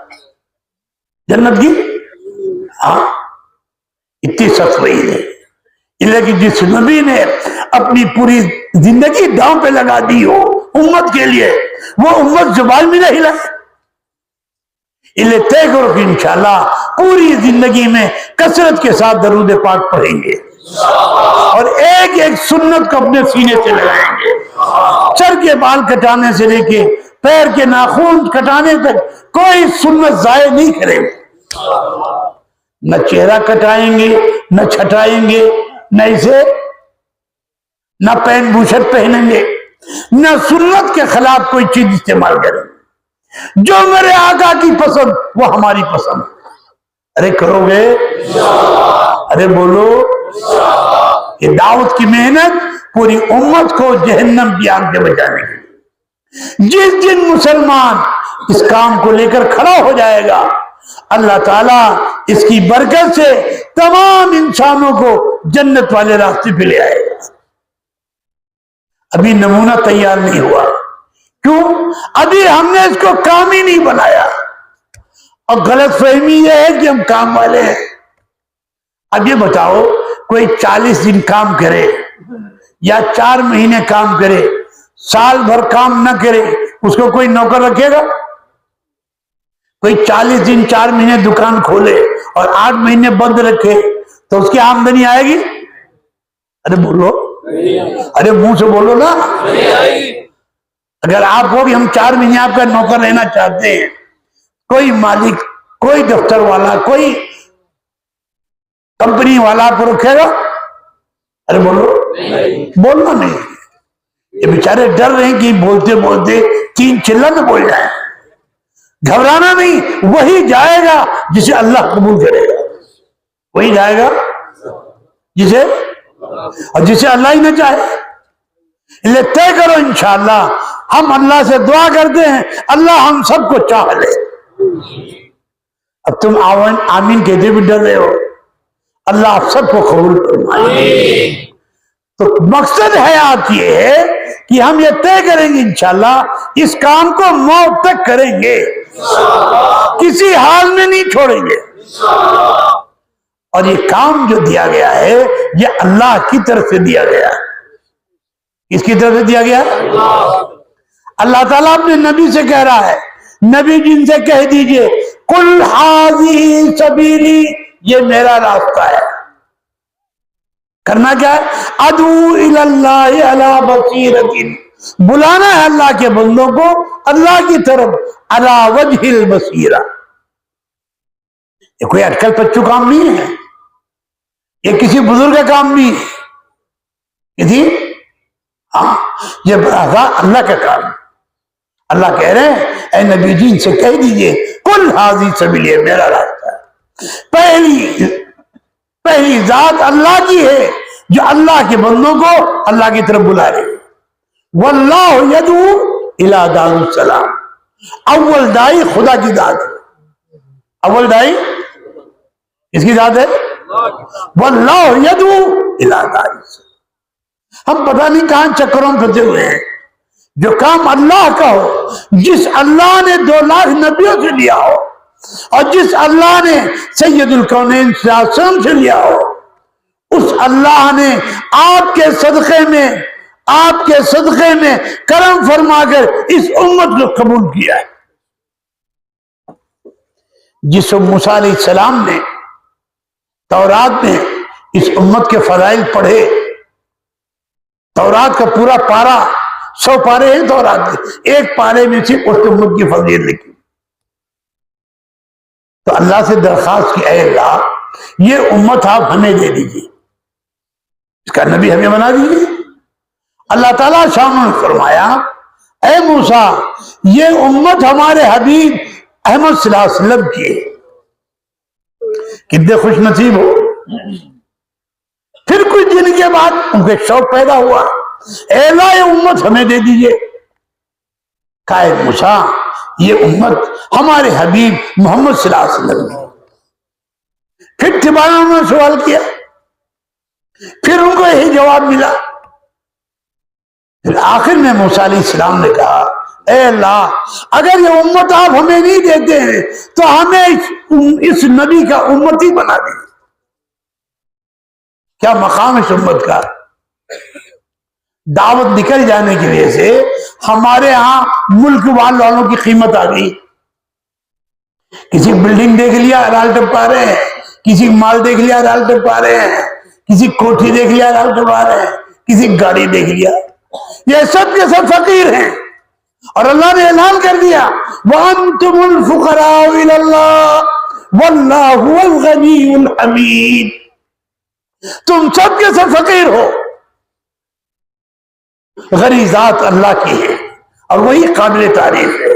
جنت کی اتنی سخت رہی ہے، لیکن جس نبی نے اپنی پوری زندگی داؤں پہ لگا دی ہو امت کے لیے، وہ امت زبان میں نہیں ہلائے۔ اسے طے کرو کہ انشاءاللہ پوری زندگی میں کثرت کے ساتھ درود پاک پڑھیں گے اور ایک ایک سنت کو اپنے سینے سے لگائیں گے، سر کے بال کٹانے سے لے کے پیر کے ناخن کٹانے تک کوئی سنت ضائع نہیں کریں گے، نہ چہرہ کٹائیں گے، نہ چھٹائیں گے، نہ اسے نہ پین بوشت پہنیں گے، نہ سنت کے خلاف کوئی چیز استعمال کریں گے۔ جو میرے آقا کی پسند وہ ہماری پسند۔ ارے کرو گے؟ ارے بولو۔ یہ دعوت کی محنت پوری امت کو جہنم کی آگ سے بچانے کی۔ جس دن مسلمان اس کام کو لے کر کھڑا ہو جائے گا، اللہ تعالیٰ اس کی برکت سے تمام انسانوں کو جنت والے راستے پہ لے آئے گا۔ ابھی نمونہ تیار نہیں ہوا، کیوں؟ ابھی ہم نے اس کو کام ہی نہیں بنایا، اور غلط فہمی یہ ہے کہ ہم کام والے ہیں۔ اب یہ بتاؤ کوئی 40 دن کام کرے یا 4 مہینے کام کرے، سال بھر کام نہ کرے، اس کو کوئی نوکر رکھے گا؟ کوئی 40 دن 4 مہینے دکان کھولے اور 8 مہینے بند رکھے تو اس کی آمدنی آئے گی؟ ارے بولو، ارے منہ سے بولو نا۔ اگر آپ کو بھی ہم 4 مہینے آپ کا نوکر رہنا چاہتے ہیں، کوئی مالک، کوئی دفتر والا، کوئی کمپنی والا آپ کو رکھے گا؟ ارے بولو، بولنا نہیں۔ یہ بیچارے ڈر رہے ہیں کہ بولتے بولتے 3 چلہ نہ بول جائیں۔ گھبرانا نہیں، وہی جائے گا جسے اللہ قبول کرے گا، وہی جائے گا جسے، اور جسے اللہ ہی نہ چاہے۔ لے طے کرو انشاءاللہ، ہم اللہ سے دعا کرتے ہیں اللہ ہم سب کو چاہ لے۔ اب تم آمین کہتے بھی ڈر رہے ہو، اللہ آپ سب کو قبول فرمائے۔ تو مقصد حیات یہ ہے کہ ہم یہ طے کریں گے انشاءاللہ اس کام کو موت تک کریں گے، کسی حال میں نہیں چھوڑیں گے۔ اور یہ کام جو دیا گیا ہے یہ اللہ کی طرف سے دیا گیا ہے۔ کس کی طرف سے دیا گیا؟ اللہ تعالیٰ اپنے نبی سے کہہ رہا ہے، نبی جن سے کہہ دیجئے قل ھذہ سبیلی، یہ میرا راستہ ہے۔ کرنا کیا ہے؟ ادعو الی اللہ علی بصیرۃ، بلانا ہے اللہ کے بندوں کو اللہ کی طرف علی وجہ البصیرہ۔ یہ کوئی اٹکل پچو کام نہیں ہے، یہ کسی بزرگ کا کام نہیں ہے، یہ اللہ کا کام ہے۔ اللہ کہہ رہے ہیں اے نبی جی ان سے کہہ دیجئے قل ھذہ سبیلی، میرا راستہ ہے۔ پہلی ذات اللہ کی ہے جو اللہ کے بندوں کو اللہ کی طرف بلا رہے ہیں۔ واللہ یدعو الی دار السلام، اول دائی خدا کی ذات ہے۔ اول دائی کس کی ذات ہے؟ واللہ یدعو الی دار السلام۔ ہم پتہ نہیں کہاں چکروں میں پھنسے ہوئے ہیں۔ جو کام اللہ کا ہو، جس اللہ نے 2 لاکھ نبیوں سے لیا ہو، اور جس اللہ نے سید الکونین صلی اللہ علیہ وسلم سے لیا ہو، اس اللہ نے آپ کے صدقے میں کرم فرما کر اس امت کو قبول کیا ہے۔ جس موسیٰ علیہ السلام نے تورات میں اس امت کے فضائل پڑھے، تورات کا پورا پارہ، 100 پارے ہیں تورات کے، ایک پارے میں سے اس امت کی فضیلت لکھی، تو اللہ سے درخواست کی اے اللہ یہ امت آپ ہمیں دے دیجیے، اس کا نبی ہمیں بنا دیجیے، اللہ تعالیٰ شامل نے فرمایا اے موسیٰ یہ امت ہمارے حبیب احمد صلی اللہ علیہ وسلم کی ہے. کتنے خوش نصیب ہو. پھر کچھ دن کے بعد ان کے شوق پیدا ہوا, اے اللہ یہ امت ہمیں دے دیجئے. کہا اے موسیٰ یہ امت ہمارے حبیب محمد صلی اللہ علیہ وسلم کی. پھر دوبارہ انہوں نے سوال کیا, پھر ان کو یہی جواب ملا. پھر آخر میں موسیٰ علیہ السلام نے کہا اے اللہ اگر یہ امت آپ ہمیں نہیں دیتے ہیں تو ہمیں اس نبی کا امتی بنا دیں. کیا مقام ہے اس امت کا. دعوت نکل جانے کی وجہ سے ہمارے ہاں ملک والوں کی قیمت آ گئی. کسی بلڈنگ دیکھ لیا رال ٹپا رہے ہیں, کسی مال دیکھ لیا رال ٹپا رہے ہیں, کسی کوٹھی دیکھ لیا رال ٹپا رہے ہیں, کسی گاڑی دیکھ لیا. یہ سب کے سب فقیر ہیں. اور اللہ نے اعلان کر دیا وَأَنْتُمُ الْفُقَرَاءُ إِلَى اللَّهِ وَاللَّهُ هُوَ الْغَنِيُّ الْحَمِيدُ. تم سب کے سب فقیر ہو, غریزات اللہ کی ہے اور وہی قابل تعریف ہے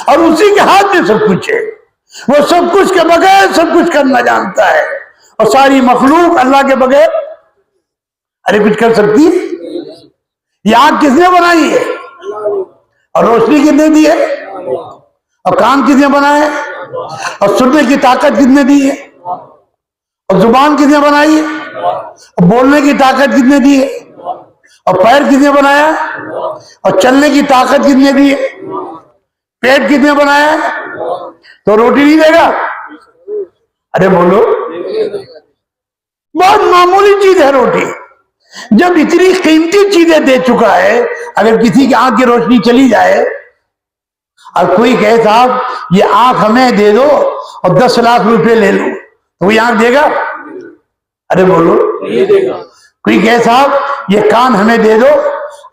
اور اسی کے ہاتھ میں سب کچھ ہے. وہ سب کچھ کے بغیر سب کچھ کرنا جانتا ہے اور ساری مخلوق اللہ کے بغیر ارے کچھ کر سکتی ہے. یہ آنکھ کس نے بنائی ہے اور روشنی کس نے دی ہے اور کان کس نے بنائے اور سننے کی طاقت کس نے دی ہے اور زبان کس نے بنائی ہے اور بولنے کی طاقت کس نے دی ہے اور پیر کس نے بنایا اور چلنے کی طاقت کس نے دی ہے, پیٹ کس نے بنایا تو روٹی نہیں دے گا. ارے بولو بہت معمولی چیز ہے روٹی. جب اتنی قیمتی چیزیں دے چکا ہے, اگر کسی کی آنکھ کی روشنی چلی جائے اور کوئی کہے صاحب یہ آنکھ ہمیں دے دو اور 10 لاکھ روپے لے لو تو وہ آنکھ دے گا. ارے بولو کوئی کہے صاحب یہ کان ہمیں دے دو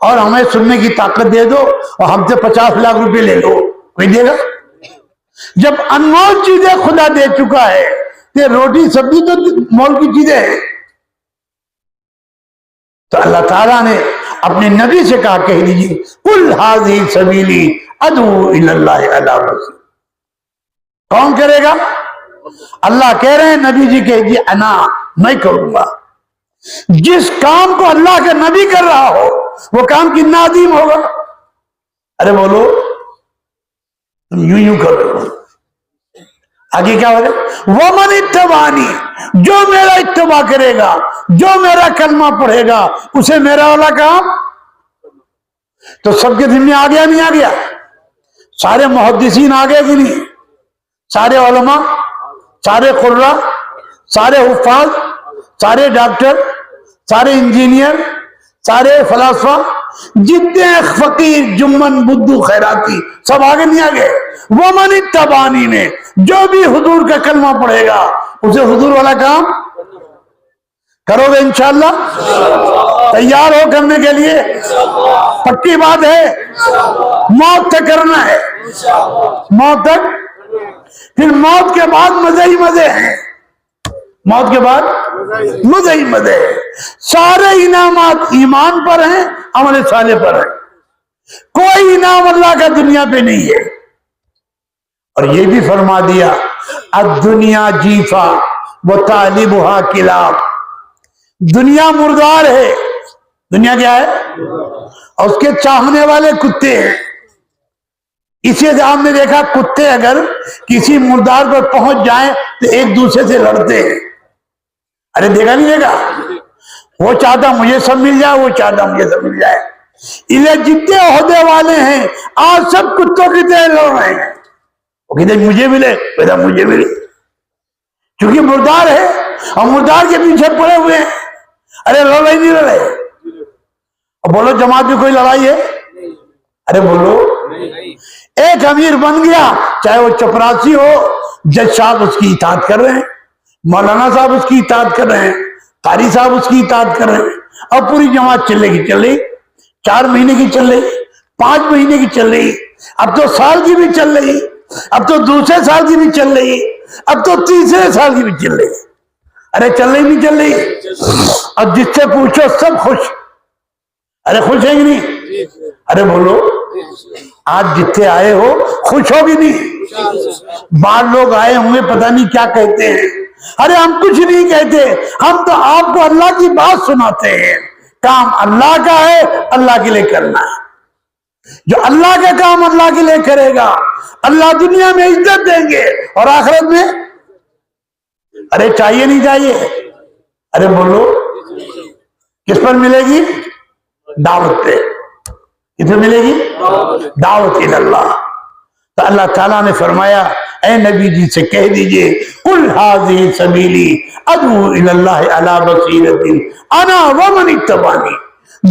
اور ہمیں سننے کی طاقت دے دو اور ہم سے 50 لاکھ روپے لے لو, کوئی دے گا. جب انمول چیزیں خدا دے چکا ہے کہ روٹی سبزی تو مول کی چیزیں ہیں, تو اللہ تعالیٰ نے اپنے نبی سے کہا کہہ دیجیے قُلْ هَذِهِ سَبِيلِي أَدْعُو إِلَى اللَّهِ عَلَىٰ بَصِيرَةٍ. کون کرے گا؟ اللہ کہہ رہے ہیں نبی جی کہہ دیجیے انا میں کروں گا. جس کام کو اللہ کا نبی کر رہا ہو وہ کام کتنا عظیم ہوگا. ارے بولو تم یوں کر رہے ہو. آگے کیا ہو رہا ہے وَمَنِ اتَّبَعَنِي, جو میرا اتباع کرے گا, جو میرا کلمہ پڑھے گا اسے میرا والا کام. تو سب کے ذمہ آ گیا نہیں آ گیا؟ سارے محدثین آ گئے کہ نہیں؟ سارے علماء, سارے قراء, سارے حفاظ, سارے ڈاکٹر, سارے انجینئر, سارے فلاسفہ, جتنے فقیر جمن بدھو خیراتی سب آگے نہیں آگے. وَمَنِ اتَّبَعَنِی نے جو بھی حضور کا کلمہ پڑھے گا اسے حضور والا کام کرو گے انشاءاللہ. تیار ہو کرنے کے لیے؟ پکی بات ہے موت تک کرنا ہے, موت تک. پھر موت کے بعد مزے ہی مزے ہیں, موت کے بعد مزے ہی مزے ہیں. سارے انعامات ایمان پر ہیں, عمل صالح پر ہیں. کوئی انعام اللہ کا دنیا پہ نہیں ہے. اور یہ بھی فرما دیا الدنیا جیفا وطالبها کلاب. دنیا مردار ہے. دنیا کیا ہے؟ اور اس کے چاہنے والے کتے ہیں. اسی سے آپ نے دیکھا کتے اگر کسی مردار پر پہنچ جائیں تو ایک دوسرے سے لڑتے ہیں. ارے دیکھا نہیں دیکھا؟ وہ چاہتا مجھے سب مل جائے, وہ چاہتا مجھے سب مل جائے. انہیں جتنے عہدے والے ہیں آج سب کتوں کی طرح لڑ رہے ہیں. وہ کہتے ہیں مجھے ملے, پیدا مجھے ملے, کیونکہ مردار ہے اور مردار کے پیچھے پڑے ہوئے ہیں. ارے لڑائی نہیں لڑے. اور بولو جماعت میں کوئی لڑائی ہے؟ ارے بولو. ایک امیر بن گیا, چاہے وہ چپراسی ہو, جج صاحب اس کی اطاعت کر رہے ہیں, مولانا صاحب اس کی اطاعت کر رہے ہیں, قاری صاحب اس کی اطاعت کر رہے ہیں, اور پوری جماعت چل رہی چل رہی, 4 مہینے کی چل رہی, 5 مہینے کی چل رہی, اب تو سال کی بھی چل رہی, اب تو دوسرے سال کی بھی چل رہی, اب تو تیسرے سال کی بھی چل رہی. ارے چل رہی نہیں چل رہی. اور جس سے پوچھو سب خوش. ارے خوش ہے کہ نہیں؟ ارے بولو آج جتنے آئے ہو خوش ہو کہ نہیں؟ بعض لوگ آئے ہوں گے پتہ نہیں کیا کہتے ہیں. ارے ہم کچھ نہیں کہتے, ہم تو آپ کو اللہ کی بات سناتے ہیں. کام اللہ کا ہے, اللہ کے لیے کرنا ہے. جو اللہ کا کام اللہ کے لیے کرے گا اللہ دنیا میں عزت دیں گے اور آخرت میں. ارے چاہیے نہیں چاہیے؟ ارے بولو کس پر ملے گی؟ دعوت پہ. کس پر ملے گی؟ دعوت اللہ. تو اللہ تعالیٰ نے فرمایا اے نبی جی سے کہہ دیجئے قل ھذہ سبیلی ادعو الی اللہ علی بصیرۃ انا ومن اتبعنی.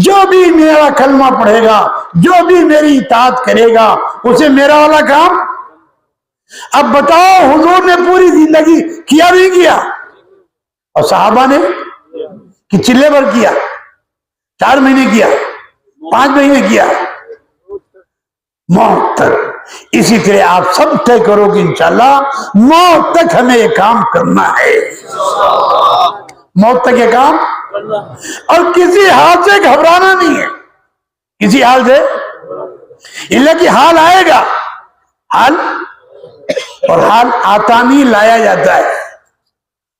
جو بھی میرا کلمہ پڑھے گا, جو بھی میری اطاعت کرے گا, اسے میرا والا کام. اب بتاؤ حضور نے پوری زندگی کیا نہیں کیا؟ اور صحابہ نے کہ چلے بھر کیا؟ 4 مہینے کیا؟ 5 مہینے کیا؟ موت تک. اسی طرح آپ سب طے کرو کہ انشاءاللہ موت تک ہمیں یہ کام کرنا ہے. موت تک یہ کام, اور کسی حال سے گھبرانا نہیں ہے. کسی حال سے, اللہ کی حال آئے گا, حال, اور حال آتا نہیں لایا جاتا ہے.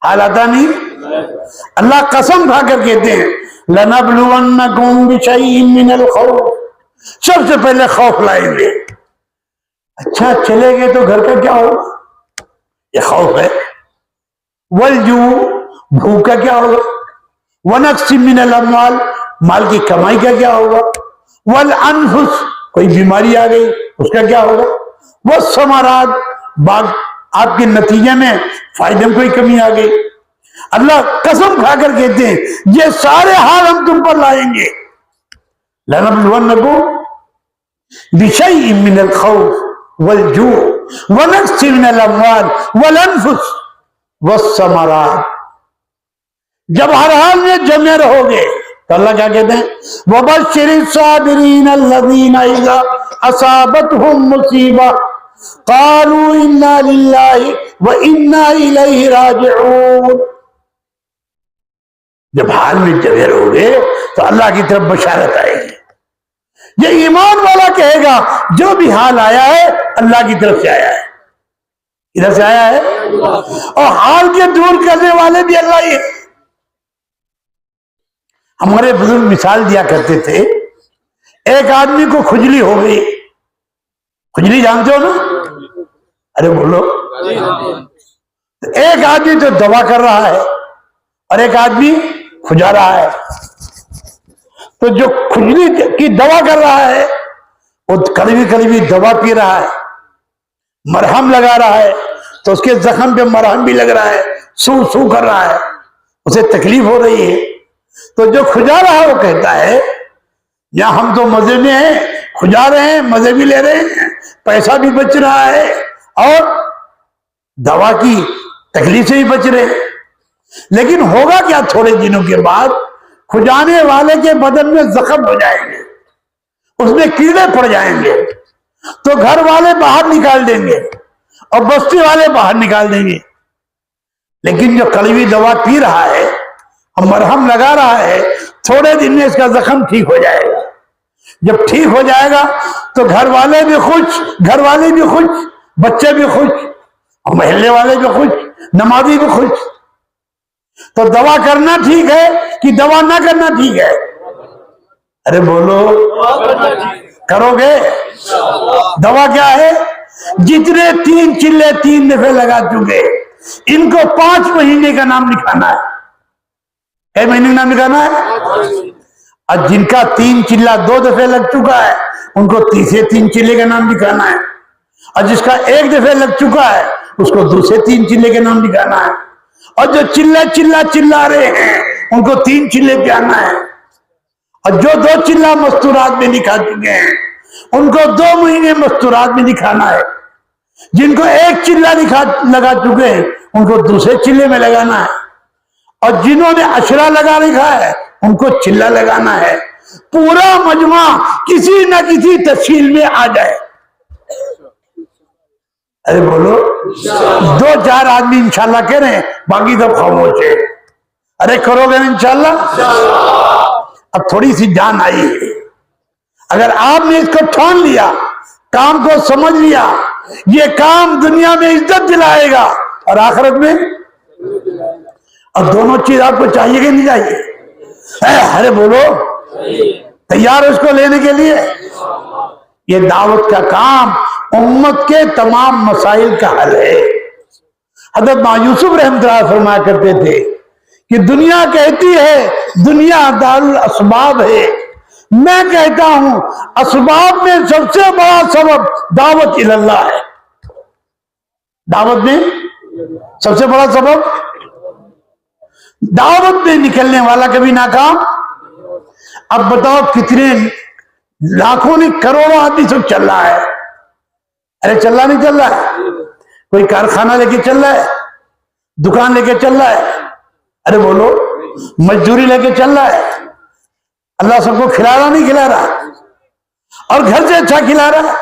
حال آتا نہیں. اللہ قسم کھا کر کہتے ہیں لَنَبْلُوَنَّكُمْ بِشَيْءٍ مِّنَ الْخَوْفِ. سب سے پہلے خوف لائیں گے. اچھا چلے گئے تو گھر کا کیا ہوگا؟ یہ خوف ہے. وَالْجُوعِ, بھوک کا کیا ہوگا؟ وَنَقْصٍ مِّنَ الْأَمْوَالِ, مال کی کمائی کا کیا ہوگا؟ وَالْأَنفُسِ, کوئی بیماری آ گئی اس کا کیا ہوگا؟ وَالثَّمَرَاتِ, باغ آپ کے نتیجے میں فائدے میں کوئی کمی آ گئی. اللہ قسم کھا کر کہتے ہیں یہ سارے حال ہم تم پر لائیں گے. لَنَبْلُوَنَّكُمْ بِشَيْءٍ مِّنَ الْخَوْفِ وَالْجُوعِ وَنَقْصٍ مِّنَ الْأَمْوَالِ وَالْأَنفُسِ وَالثَّمَرَاتِ. جب ہر حال میں جمے رہو گے تو اللہ کیا کہتے ہیں وَبَشِّرِ الصَّابِرِينَ الَّذِينَ إِذَا أَصَابَتْهُم مُّصِيبَةٌ قَالُوا إِنَّا لِلَّهِ وَإِنَّا إِلَيْهِ رَاجِعُونَ. جب حال میں جمے رہو گے تو اللہ کی طرف بشارت آئے گی. یہ ایمان والا کہے گا جو بھی حال آیا ہے اللہ کی طرف سے آیا ہے. ادھر سے آیا ہے, اور حال کے دور کرنے والے بھی اللہ ہی ہے. ہمارے بزرگ مثال دیا کرتے تھے, ایک آدمی کو کھجلی ہو گئی. کھجلی جانتے ہو نا؟ ارے بولو. ایک آدمی تو دوا کر رہا ہے اور ایک آدمی کھجا رہا ہے. تو جو کھجلی کی دوا کر رہا ہے وہ کڑوی کڑوی دوا پی رہا ہے, مرہم لگا رہا ہے, تو اس کے زخم پہ مرہم بھی لگ رہا ہے, سو سو کر رہا ہے, اسے تکلیف ہو رہی ہے. تو جو کھجا رہا ہے وہ کہتا ہے یا ہم تو مزے میں ہیں, کھجا رہے ہیں, مزے بھی لے رہے ہیں, پیسہ بھی بچ رہا ہے اور دوا کی تکلیف سے بھی بچ رہے ہیں. لیکن ہوگا کیا تھوڑے دنوں کے بعد کھجانے والے کے بدن میں زخم ہو جائیں گے, اس میں کیڑے پڑ جائیں گے, تو گھر والے باہر نکال دیں گے اور بستی والے باہر نکال دیں گے. لیکن جو کڑوی دوا پی رہا ہے اور مرہم لگا رہا ہے, تھوڑے دن میں اس کا زخم ٹھیک ہو جائے گا. جب ٹھیک ہو جائے گا تو گھر والے بھی خوش, گھر والے بھی خوش, بچے بھی خوش, اور محلے والے بھی خوش, نمازی بھی خوش. تو دوا کرنا ٹھیک ہے کہ دوا نہ کرنا ٹھیک ہے؟ ارے بولو کرو گے؟ دوا کیا ہے؟ جتنے 3 چلے 3 دفعے لگا چکے ان کو 5 مہینے کا نام لکھانا ہے. کئی مہینے کا نام لکھانا ہے؟ اور جن کا 3 چلہ 2 دفعے لگ چکا ہے ان کو تیسرے 3 چلے کا نام لکھانا ہے. اور جس کا 1 دفعے لگ چکا ہے اس کو دوسرے 3 چلے کے نام لکھانا ہے. اور جو چلا رہے ہیں ان کو 3 چلے پہ آنا ہے. اور جو 2 چلہ مستورات میں لکھا چکے ہیں ان کو 2 مہینے مستورات میں دکھانا ہے. جن کو 1 چلہ لگا چکے ہیں ان کو دوسرے چلے میں لگانا ہے. اور جنہوں نے اشرا لگا رکھا ہے ان کو چلہ لگانا ہے. پورا مجمع کسی نہ کسی تفصیل میں آ جائے. ارے بولو 2-4 آدمی انشاءاللہ کہہ رہے ہیں, باقی سب خاموش ہے. ارے کرو گے انشاءاللہ؟ اب تھوڑی سی جان آئی ہے. اگر آپ نے اس کو ٹھان لیا, کام کو سمجھ لیا, یہ کام دنیا میں عزت دلائے گا اور آخرت میں, اور دونوں چیز آپ کو چاہیے کہ نہیں چاہیے؟ ارے بولو, تیار اس کو لینے کے لیے؟ یہ دعوت کا کام امت کے تمام مسائل کا حل ہے. حضرت یوسف رحمۃ اللہ فرمایا کرتے تھے کہ دنیا کہتی ہے دنیا دار الاسباب ہے, میں کہتا ہوں اسباب میں سب سے بڑا سبب دعوت اللہ ہے. دعوت میں سب سے بڑا سبب, دعوت میں نکلنے والا کبھی ناکام. اب بتاؤ کتنے لاکھوں نے کروڑوں آدمی سب چل رہا ہے. ارے چل رہا نہیں چل رہا ہے؟ کوئی کارخانہ لے کے چل رہا ہے, دکان لے کے چل رہا ہے, ارے بولو مزدوری لے کے چل رہا ہے. اللہ سب کو کھلا رہا نہیں کھلا رہا, اور گھر سے اچھا کھلا رہا.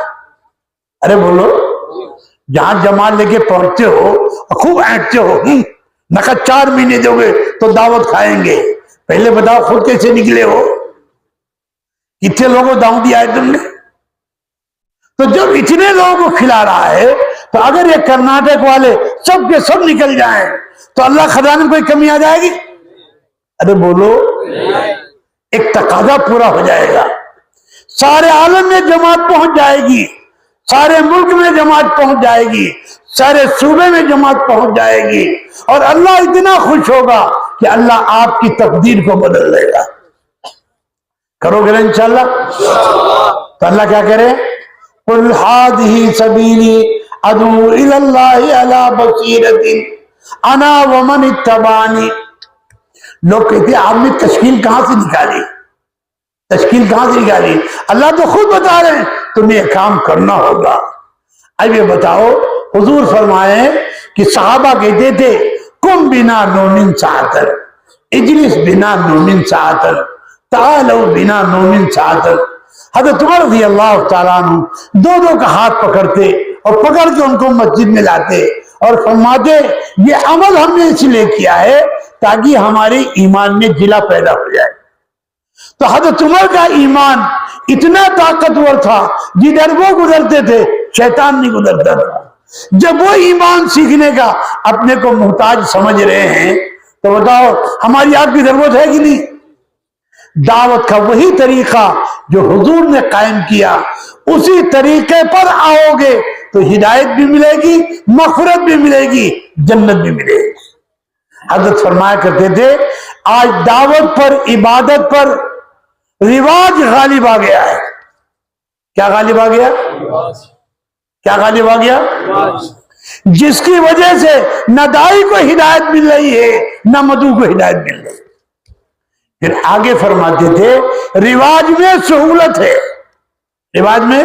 ارے بولو, جہاں جماعت لے کے پہنچتے ہو خوب اینٹتے ہو, نقد 4 مہینے دو گے تو دعوت کھائیں گے. پہلے بتاؤ خود کیسے نکلے ہو, کتنے لوگوں کو دعوت دیا ہے تم نے؟ تو جب اتنے لوگوں کو کھلا رہا ہے تو اگر یہ کرناٹک والے سب کے سب نکل جائیں تو اللہ خزانے میں کوئی کمی آ جائے گی؟ ارے بولو, ایک تقاضا پورا ہو جائے گا. سارے عالم میں جماعت پہنچ جائے گی, سارے ملک میں جماعت پہنچ جائے گی, سارے صوبے میں جماعت پہنچ جائے گی, اور اللہ اتنا خوش ہوگا کہ اللہ آپ کی تقدیر کو بدل دے گا. کرو گے انشاءاللہ؟ تو اللہ کیا کرے, قل هذه سبیلی ادعو الی اللہ علی بصیرۃ انا ومن اتبعنی. لوگ کہتے ہیں آپ نے تشکیل کہاں سے نکالی, تشکیل کہاں سے نکالی؟ اللہ تو خود بتا رہے ہیں تمہیں یہ کام کرنا ہوگا. اب یہ بتاؤ, حضور فرمائے کہ صحابہ کہتے تھے کم بنا نومن ساعتن, اجلس بنا نومن ساعتن, تعالوا بنا نومن ساعتن. حضرت عمر رضی اللہ تعالیٰ عنہ دو کا ہاتھ پکڑتے اور پکڑ کے ان کو مسجد میں لاتے اور فرماتے یہ عمل ہم نے اس لیے کیا ہے تاکہ ہمارے ایمان میں جلا پیدا ہو جائے. تو حضرت عمر کا ایمان اتنا طاقتور تھا جدھر وہ گزرتے تھے شیطان نہیں گزرتا تھا. جب وہ ایمان سیکھنے کا اپنے کو محتاج سمجھ رہے ہیں تو بتاؤ ہماری آپ کی ضرورت ہے کہ نہیں؟ دعوت کا وہی طریقہ جو حضور نے قائم کیا, اسی طریقے پر آؤ گے تو ہدایت بھی ملے گی, مغفرت بھی ملے گی, جنت بھی ملے گی. حضرت فرمایا کرتے تھے آج دعوت پر, عبادت پر رواج غالب آ گیا ہے. کیا غالب آ گیا؟ کیا غالب آ گیا؟ جس کی وجہ سے نہ دائی کو ہدایت مل رہی ہے نہ مدعو کو ہدایت مل رہی ہے. پھر آگے فرماتے تھے رواج میں سہولت ہے, رواج میں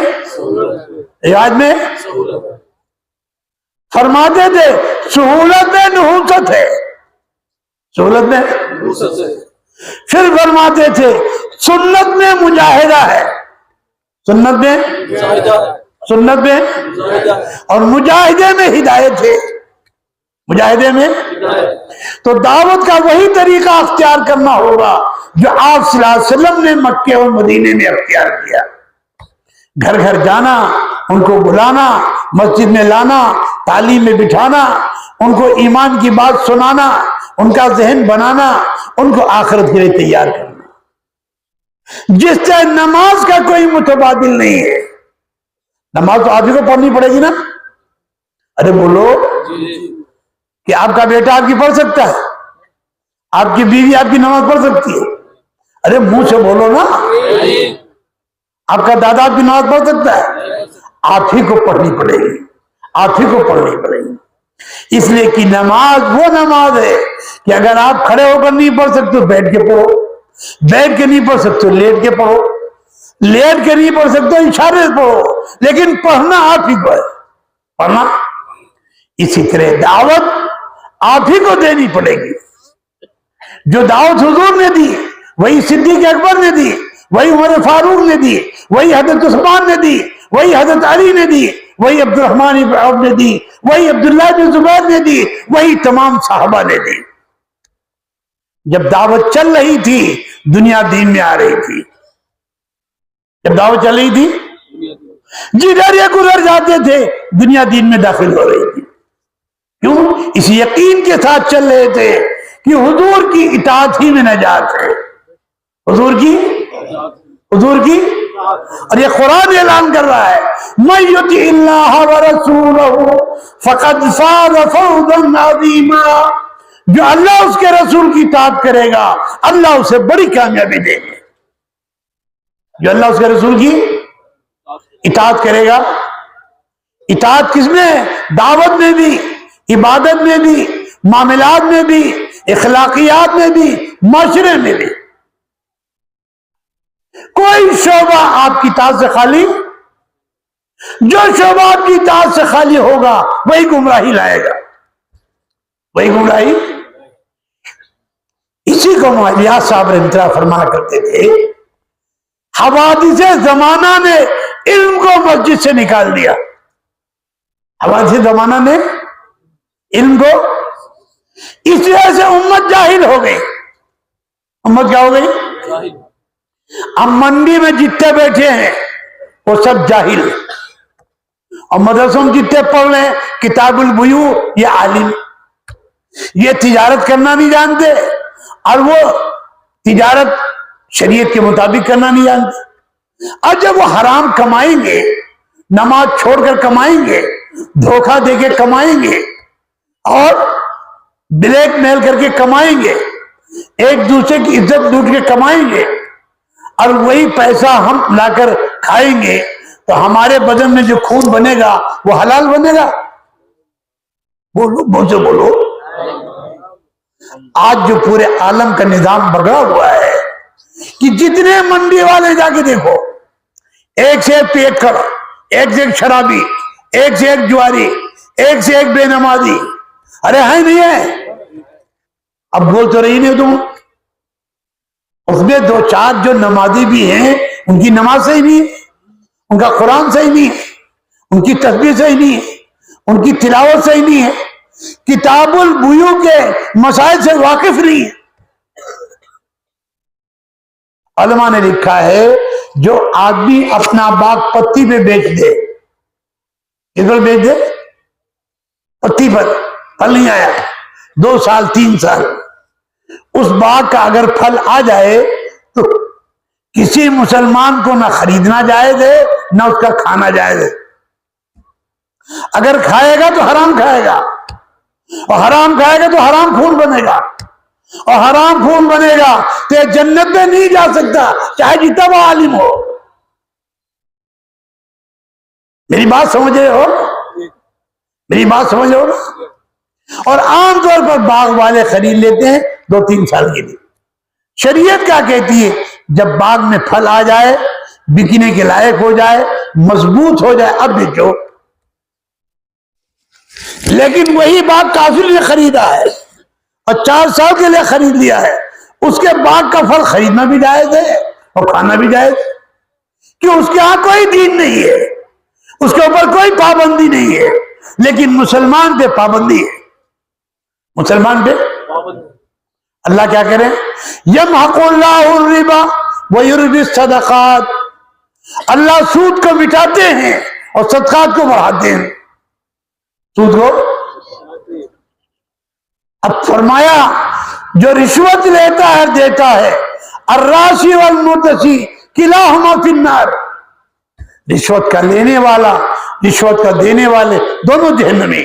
فرماتے تھے سہولت میں نحوست ہے, سہولت میں. پھر فرماتے تھے سنت میں مجاہدہ ہے, سنت میں اور مجاہدے میں ہدایت ہے, مجاہدے میں. تو دعوت کا وہی طریقہ اختیار کرنا ہوگا جو آپ صلی اللہ علیہ وسلم نے مکے اور مدینے میں اختیار کیا. گھر گھر جانا, ان کو بلانا, مسجد میں لانا, تعلیم میں بٹھانا, ان کو ایمان کی بات سنانا, ان کا ذہن بنانا, ان کو آخرت کے لیے تیار کرنا. جس طرح نماز کا کوئی متبادل نہیں ہے, نماز تو آپ ہی کو پڑھنی پڑے گی نا. ارے بولو کہ آپ کا بیٹا آپ کی پڑھ سکتا ہے, آپ کی بیوی آپ کی نماز پڑھ سکتی ہے؟ ارے منہ سے بولو نا. آپ کا دادا آپ کی نماز پڑھ سکتا ہے؟ آپ ہی کو پڑھنی پڑے گی, آپ ہی کو پڑھنی پڑے گی. اس لیے کہ نماز وہ نماز ہے کہ اگر آپ کھڑے ہو کر نہیں پڑھ سکتے بیٹھ کے پڑھو, بیٹھ کے نہیں پڑھ سکتے لیٹ کے پڑھو, لیٹ کے نہیں پڑھ سکتے اشارے سے پڑھو, لیکن پڑھنا آپ ہی کو ہے, پڑھنا. اسی طرح دعوت آپ ہی کو دینی پڑے گی. جو دعوت حضور نے دی وہی صدیق اکبر نے دی, وہی عمر فاروق نے دی, وہی حضرت عثمان نے دی, وہی حضرت علی نے دی, وہی عبد الرحمن بن عوف نے دی, وہی عبداللہ بن زبیر نے دی, وہی تمام صحابہ نے دی. جب دعوت چل رہی تھی دنیا دین میں آ رہی تھی. جب دعوت چل رہی تھی جدھر یہ گزر جاتے تھے دنیا دین میں داخل ہو رہی تھی. کیوں؟ اس یقین کے ساتھ چل رہے تھے کہ حضور کی اطاعت ہی میں نجات ہے. حضور کی اور یہ قرآن اعلان کر رہا ہے مَن یُطِعِ اللَّهَ وَرَسُولَهُ فَقَدْ فَازَ فَوْزًا عَظِیمًا. جو اللہ اس کے رسول کی اطاعت کرے گا اللہ اسے بڑی کامیابی دے گا. جو اللہ اس کے رسول کی اطاعت کرے گا. اطاعت کس میں؟ دعوت میں بھی، عبادت میں بھی، معاملات میں بھی، اخلاقیات میں بھی، معاشرے میں بھی. کوئی شعبہ آپ کی اطاعت سے خالی، جو شعبہ آپ کی اطاعت سے خالی ہوگا وہی گمراہی لائے گا، وہی گمراہی. اسی کو مولیات صاحب رحمۃ اللہ فرمایا کرتے تھے حوادث زمانہ نے علم کو مسجد سے نکال دیا. حوادث زمانہ نے علم کو، اس وجہ سے امت جاہل ہو گئی. امت کیا ہو گئی؟ اب منڈی میں جتنے بیٹھے ہیں وہ سب جاہل، اور مدرسوں میں جتنے پڑھ رہے ہیں کتاب البیوع یہ عالم، یہ تجارت کرنا نہیں جانتے، اور وہ تجارت شریعت کے مطابق کرنا نہیں جانتے. اور جب وہ حرام کمائیں گے، نماز چھوڑ کر کمائیں گے، دھوکہ دے کے کمائیں گے، اور بلیک میل کر کے کمائیں گے، ایک دوسرے کی عزت لوٹ کے کمائیں گے، اور وہی پیسہ ہم لا کر کھائیں گے تو ہمارے بدن میں جو خون بنے گا وہ حلال بنے گا. بولو بولو. آج جو پورے عالم کا نظام بگڑا ہوا ہے کہ جتنے منڈی والے جا کے دیکھو، ایک سے ایک پیٹ کھڑا، ایک سے ایک شرابی، ایک سے ایک جواری، ایک سے ایک بے نمازی. ارے ہے نہیں ہے؟ اب بول تو رہی نہیں تم. اس میں دو چار جو نمازی بھی ہیں ان کی نماز صحیح نہیں ہے، ان کا قرآن صحیح نہیں ہے، ان کی تسبیح صحیح نہیں ہے، ان کی تلاوت صحیح نہیں ہے، کتاب البیوع کے مسائل سے واقف نہیں ہے. علماء نے لکھا ہے جو آدمی اپنا باغ پتی پہ بیچ دے، کس پر بیچ دے؟ پتی پر، پھل نہیں آیا 2 سال 3 سال، اس باغ کا اگر پھل آ جائے تو کسی مسلمان کو نہ خریدنا جائز ہے نہ اس کا کھانا جائز ہے. اگر کھائے گا تو حرام کھائے گا، اور حرام کھائے گا تو حرام خون بنے گا، اور حرام خون بنے گا تو یہ جنت میں نہیں جا سکتا چاہے جتنا وہ عالم ہو. میری بات سمجھ رہے ہو؟ میری بات سمجھ رہے ہو؟ اور عام طور پر باغ والے خرید لیتے ہیں 2-3 سال کے لیے. شریعت کیا کہتی ہے؟ جب باغ میں پھل آ جائے، بکنے کے لائق ہو جائے، مضبوط ہو جائے، اب بیچو. لیکن وہی باغ کافر نے خریدا ہے اور 4 سال کے لیے خرید لیا ہے، اس کے باغ کا پھل خریدنا بھی جائز ہے اور کھانا بھی جائز ہے، کہ اس کے ہاں کوئی دین نہیں ہے، اس کے اوپر کوئی پابندی نہیں ہے. لیکن مسلمان پہ پابندی ہے. مسلمان پہ اللہ کیا کرے؟ یمحق اللہ الربا ویربی الصدقات. اللہ سود کو مٹاتے ہیں اور صدقات کو بڑھاتے ہیں. سود کو، اب فرمایا جو رشوت لیتا ہے دیتا ہے، الراشی والمرتشی کلاہما فی النار. رشوت کا لینے والا، رشوت کا دینے والے دونوں جہنمی.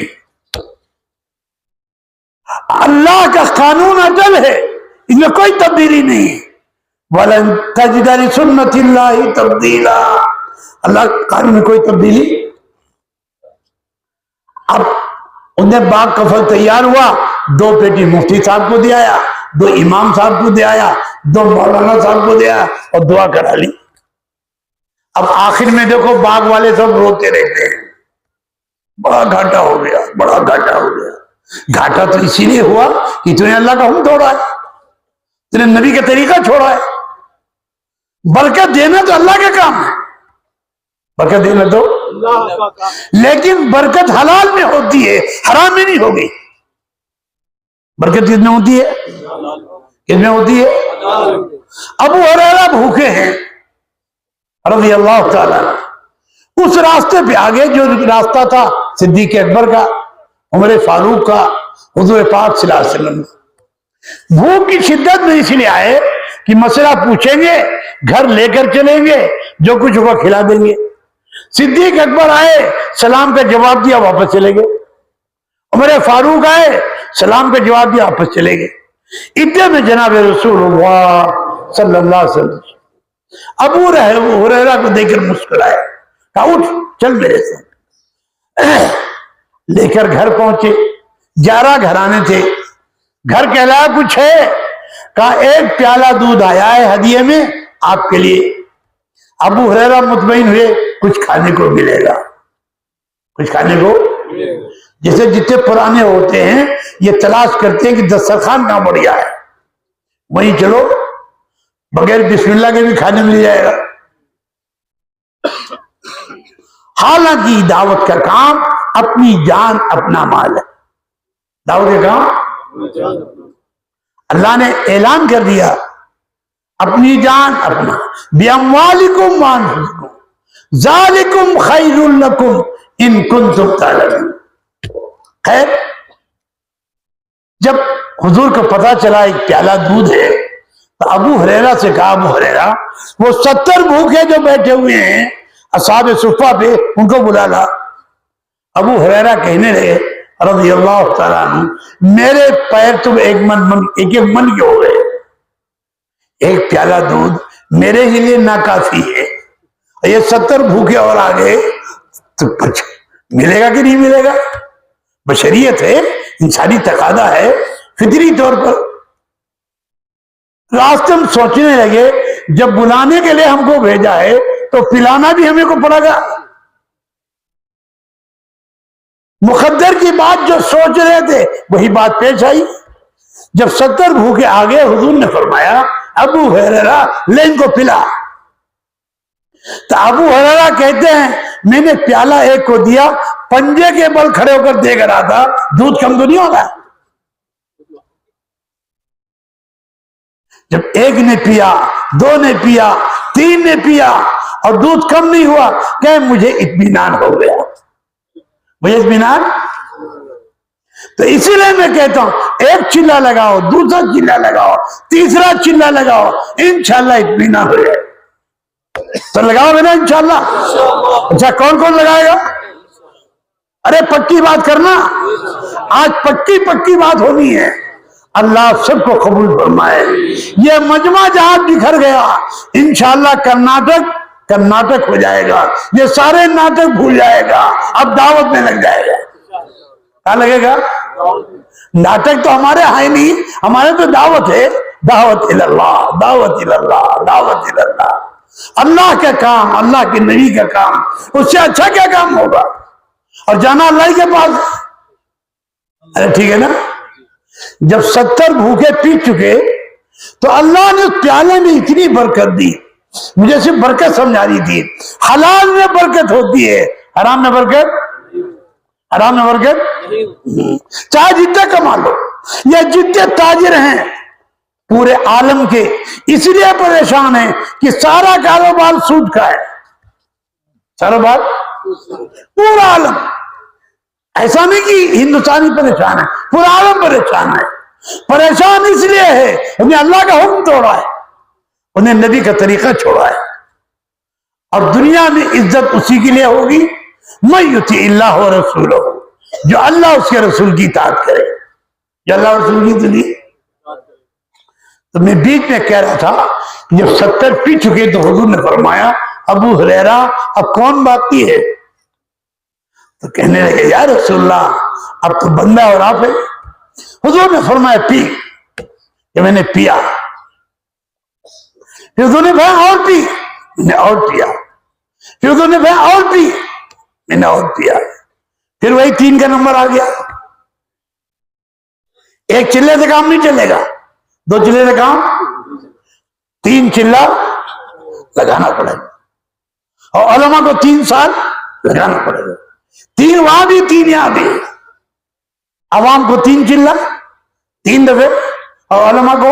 اللہ کا قانون اٹل ہے، اس میں کوئی تبدیلی نہیں. وَلَن تَجِدَ لِسُنَّتِ اللَّهِ تَبْدِيلًا. اللہ کے قانون میں کوئی تبدیلی. اب انہیں باغ کا پھل تیار ہوا، 2 پیٹی مفتی صاحب کو دے آیا، 2 امام صاحب کو دے آیا، 2 مولانا صاحب کو دے آیا اور دعا کرا لی. اب آخر میں دیکھو باغ والے سب روتے رہتے ہیں، بڑا گھاٹا ہو گیا، بڑا گھاٹا ہو گیا. گھاٹا تو اسی لیے ہوا کہ تو نے اللہ کا حکم توڑا ہے، تو نے نبی کا طریقہ چھوڑا ہے. برکت دینا تو اللہ کا کام ہے، برکت دینا تو، لیکن برکت حلال میں ہوتی ہے، حرام میں نہیں ہوگی. برکت کتنے ہوتی ہے؟ کس میں ہوتی ہے؟ ابو ہریرہ بھوکے ہیں رضی اللہ تعالیٰ، اس راستے پہ آگے جو راستہ تھا صدیق اکبر کا، عمر فاروق کا، حضور پاک صلی اللہ علیہ وسلم، بھوک کی شدت میں اس لیے آئے کہ مسئلہ پوچھیں گے، گھر لے کر چلیں گے، جو کچھ ہوگا کھلا دیں گے۔ صدیق اکبر آئے، سلام کا جواب دیا، واپس چلے گئے۔ عمر فاروق آئے، سلام کا جواب دیا، واپس چلے گئے۔ اتنے میں جناب رسول اللہ صلی اللہ علیہ وسلم ابو ہریرہ کو دیکھ کر مسکرائے، کہا اٹھ چل میرے ساتھ۔ لے کر گھر پہنچے، 11 گھرانے تھے، گھر کہلایا کچھ ہے، کہا ایک پیالہ دودھ آیا ہے ہدیے میں آپ کے لیے۔ ابو ہریرہ مطمئن ہوئے، کچھ کھانے کو ملے گا، کچھ کھانے کو۔ جیسے جتنے پرانے ہوتے ہیں یہ تلاش کرتے ہیں کہ دسترخوان کہاں بڑھیا ہے، وہیں چلو، بغیر بسم اللہ کے بھی کھانے مل جائے گا۔ حالانکہ دعوت کا کام اپنی جان اپنا مال ہے، دعوت کا کام اللہ نے اعلان کر دیا، اپنی جان اپنا، بِأَمْوَالِكُمْ وَأَنفُسِكُمْ ذَلِكُمْ خَيْرٌ لَكُمْ إِن كُنتُمْ تَعْلَمُونَ۔ خیر، جب حضور کو پتا چلا ایک پیالہ دودھ ہے تو ابو ہریرہ سے کہا، ابو ہریرہ وہ 70 بھوکے جو بیٹھے ہوئے ہیں اصحاب صفہ پہ، ان کو بلا لا۔ ابو ہریرہ کہنے لگے رضی اللہ تعالیٰ عنہ، میرے پیر تم ایک من کے ہو گئے، ایک پیالہ دودھ میرے ہی لیے ناکافی ہے، یہ 70 بھوکے اور آگے تو کچھ ملے گا کہ نہیں ملے گا؟ بشریت ہے، انسانی تقاضا ہے، فطری طور پر۔ راستے میں سوچنے لگے جب بلانے کے لیے ہم کو بھیجا ہے تو پلانا بھی ہمیں کو پڑے گا۔ مقدر کی بات جو سوچ رہے تھے وہی بات پیش آئی۔ جب 70 بھوکے آگے، حضور نے فرمایا ابو ہریرہ لے ان کو پلا۔ تو ابو ہریرہ کہتے ہیں میں نے پیالہ ایک کو دیا، پنجے کے بل کھڑے ہو کر دے کر رہا تھا، دودھ کم تو نہیں ہوگا۔ جب ایک نے پیا، 2 نے پیا، 3 نے پیا اور دودھ کم نہیں ہوا، کہ مجھے اطمینان ہو گیا، مجھے اطمینان۔ تو اسی لیے میں کہتا ہوں ایک چلہ لگاؤ، دوسرا چلہ لگاؤ، تیسرا چلہ لگاؤ، انشاءاللہ اطمینان ہو جائے۔ تو لگاؤ گے نا انشاءاللہ؟ اچھا کون کون لگائے گا؟ ارے پکی بات کرنا، آج پکی بات ہونی ہے۔ اللہ سب کو قبول فرمائے۔ یہ مجمع جہاں بکھر گیا انشاءاللہ کرناٹک ہو جائے گا، یہ سارے ناٹک بھول جائے گا، اب دعوت میں لگ جائے گا۔ کیا لگے گا؟ ناٹک تو ہمارے ہے نہیں، ہمارے تو دعوت ہے، دعوت اللہ، دعوت اللہ، دعوت اللہ۔ اللہ کا کام، اللہ کے نبی کا کام، اس سے اچھا کیا کام ہوگا؟ اور جانا اللہ کے پاس۔ ارے ٹھیک ہے نا؟ جب 70 بھوکے پی چکے تو اللہ نے اس پیالے میں اتنی برکت دی، مجھے صرف برکت سمجھا رہی تھی۔ حلال میں برکت ہوتی ہے، حرام میں برکت، حرام میں برکت چاہے جتنا کما لو۔ یا جتنے تاجر ہیں پورے عالم کے اس لیے پریشان ہیں کہ سارا کاروبار سود کا ہے، سارا بات پورا عالم، ایسا نہیں کہ ہندوستانی پریشان ہے، پورا عالم پریشان ہے۔ پریشان اس لیے ہے انہیں اللہ کا حکم توڑا ہے، انہیں نبی کا طریقہ چھوڑا ہے۔ اور دنیا میں عزت اسی کے لیے ہوگی من یطیع اللہ و رسولہ، جو اللہ اس کے رسول کی اطاعت کرے، جو اللہ رسول کی اطاعت۔ تو میں بیچ میں کہہ رہا تھا جب 70 پی چکے تو حضور نے فرمایا ابو ہریرہ اب کون باقی ہے؟ تو کہنے لگے یا رسول اللہ اب تو بندہ اور آپ ہے۔ حضور نے فرمایا پی، کہ میں نے پیا۔ پھر حضور نے فرمایا اور پی، میں نے اور پیا۔ پھر حضور نے فرمایا اور پی، میں نے اور پیا۔ پھر وہی 3 کا نمبر آ گیا۔ ایک چلے سے کام نہیں چلے گا، 2 چلے سے کام، 3 چلہ لگانا پڑے گا، اور علماء کو 3 سال لگانا پڑے گا، 3 وہاں بھی 3 یہاں بھی۔ عوام کو 3 چلہ 3 دفعے، اور علماء کو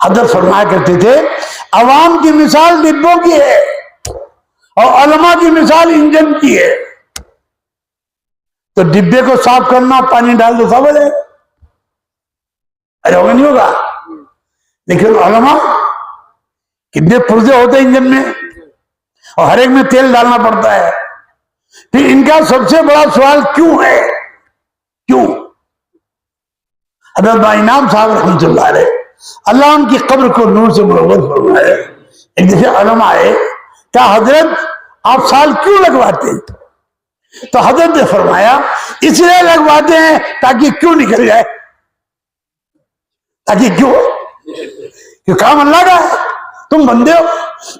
حضرت فرمایا کرتے تھے عوام کی مثال ڈبوں کی ہے اور علماء کی مثال انجن کی ہے. تو ڈبے کو صاف کرنا، پانی ڈال دو صاف ہو جائے گا، ہوگا نہیں ہوگا. لیکن علماء کتنے پرزے ہوتے ہیں انجن میں، اور ہر ایک میں تیل ڈالنا پڑتا ہے. پھر ان کا سب سے بڑا سوال کیوں ہے؟ کیوں؟ حضرت انعام صاحب رحمۃ اللہ علیہ، اللہ ان کی قبر کو نور سے منور فرمائے، ایک جیسے علماء آئے، کہا حضرت آپ سال کیوں لگواتے ہیں؟ تو حضرت نے فرمایا اس لیے لگواتے ہیں تاکہ کیوں نکل جائے. تاکہ کیوں کام اللہ کا ہے، تم بندے ہو،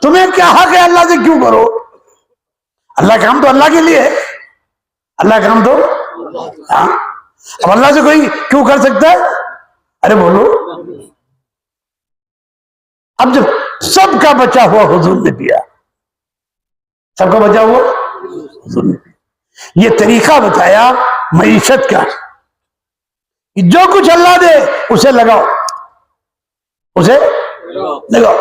تمہیں کیا حق ہے اللہ سے کیوں کرو؟ اللہ کام تو اللہ کے لیے ہے، اللہ کام تو ہاں. اب اللہ سے کوئی کیوں کر سکتا ہے؟ ارے بولو. اب جب سب کا بچا ہوا حضور نے دیا، سب کا بچا ہوا حضور نے دیا. یہ طریقہ بتایا معیشت کا، جو کچھ اللہ دے اسے لگاؤ، اسے لگاؤ.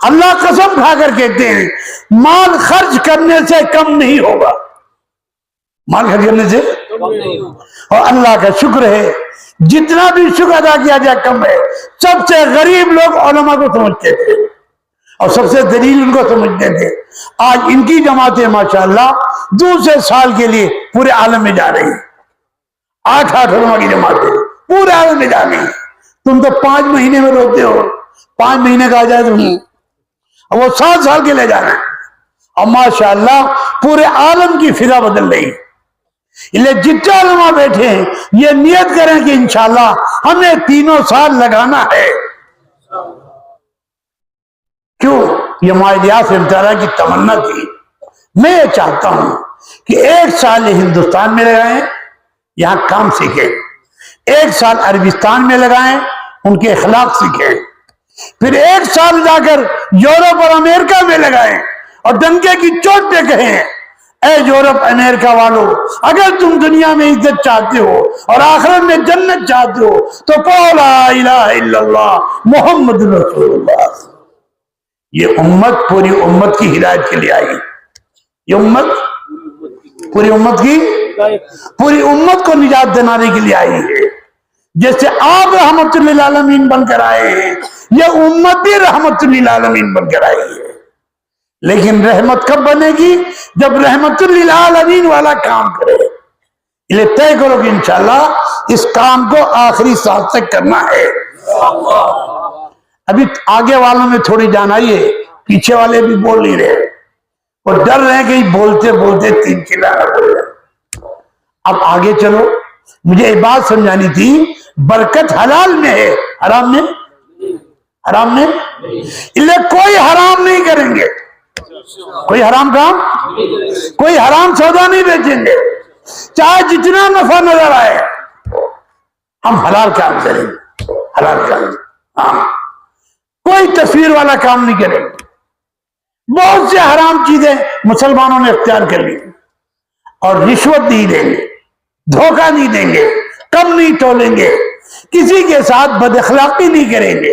اللہ قسم کھا کر کہتے ہیں مال خرچ کرنے سے کم نہیں ہوگا، مال خرچ کرنے سے. اور اللہ کا شکر ہے جتنا بھی شکر ادا کیا جائے کم ہے. سب سے غریب لوگ علماء کو سمجھتے تھے اور سب سے دلیل ان کو سمجھتے تھے. آج ان کی جماعتیں ماشاءاللہ دوسرے سال کے لیے پورے عالم میں جا رہی ہیں. 8 علماء کی جماعتیں پورے عالم میں جا رہی ہیں. تم تو 5 مہینے میں روتے ہو، 5 مہینے کا آ جائے تمہیں، وہ 7 سال کے لے جانا ہے. اور ماشاءاللہ پورے عالم کی فضا بدل رہی ہے. لے جتنے علماء بیٹھے ہیں یہ نیت کریں کہ انشاءاللہ ہمیں 3 سال لگانا ہے. کیوں؟ یہ مائلیات امتحان کی تمنا تھی. میں یہ چاہتا ہوں کہ 1 سال ہندوستان میں لگائیں، یہاں کام سیکھیں. 1 سال عربستان میں لگائیں، ان کے اخلاق سیکھیں. پھر 1 سال جا کر یورپ اور امریکہ میں لگائیں اور ڈنکے کی چوٹ پہ کہیں اے یورپ امریکہ والوں، اگر تم دنیا میں عزت چاہتے ہو اور آخرت میں جنت چاہتے ہو تو قول لا الہ الا اللہ محمد رسول اللہ. یہ امت پوری امت کی ہدایت کے لیے آئی. یہ امت پوری امت کی پوری امت کو نجات دلانے کے لیے آئی ہے. جیسے آپ رحمت للعالمین بن کر آئے ہیں، یہ امت بھی رحمت للعالمین بن کر آئی ہے. لیکن رحمت کب بنے گی؟ جب رحمت للعالمین والا کام کرے. یہ طے کرو کہ انشاءاللہ اس کام کو آخری سانس تک کرنا ہے. ابھی آگے والوں میں تھوڑی جان آئی ہے، پیچھے والے بھی بول نہیں رہے اور ڈر رہے کہ بولتے بولتے 3 چلانا پڑے گا. اب آگے چلو. مجھے یہ بات سمجھانی تھی، برکت حلال میں ہے، حرام میں؟ حرام میں کوئی حرام نہیں کریں گے، کوئی حرام کام، کوئی حرام سودا نہیں بیچیں گے. چاہے جتنا نفع نظر آئے ہم حلال کام کریں گے، حلال کام. ہاں، کوئی تصویر والا کام نہیں کریں گے. بہت سے حرام چیزیں مسلمانوں نے اختیار کر لی، اور رشوت نہیں دیں گے، دھوکہ نہیں دیں گے، کم نہیں تولیں گے، کسی کے ساتھ بد اخلاقی نہیں کریں گے.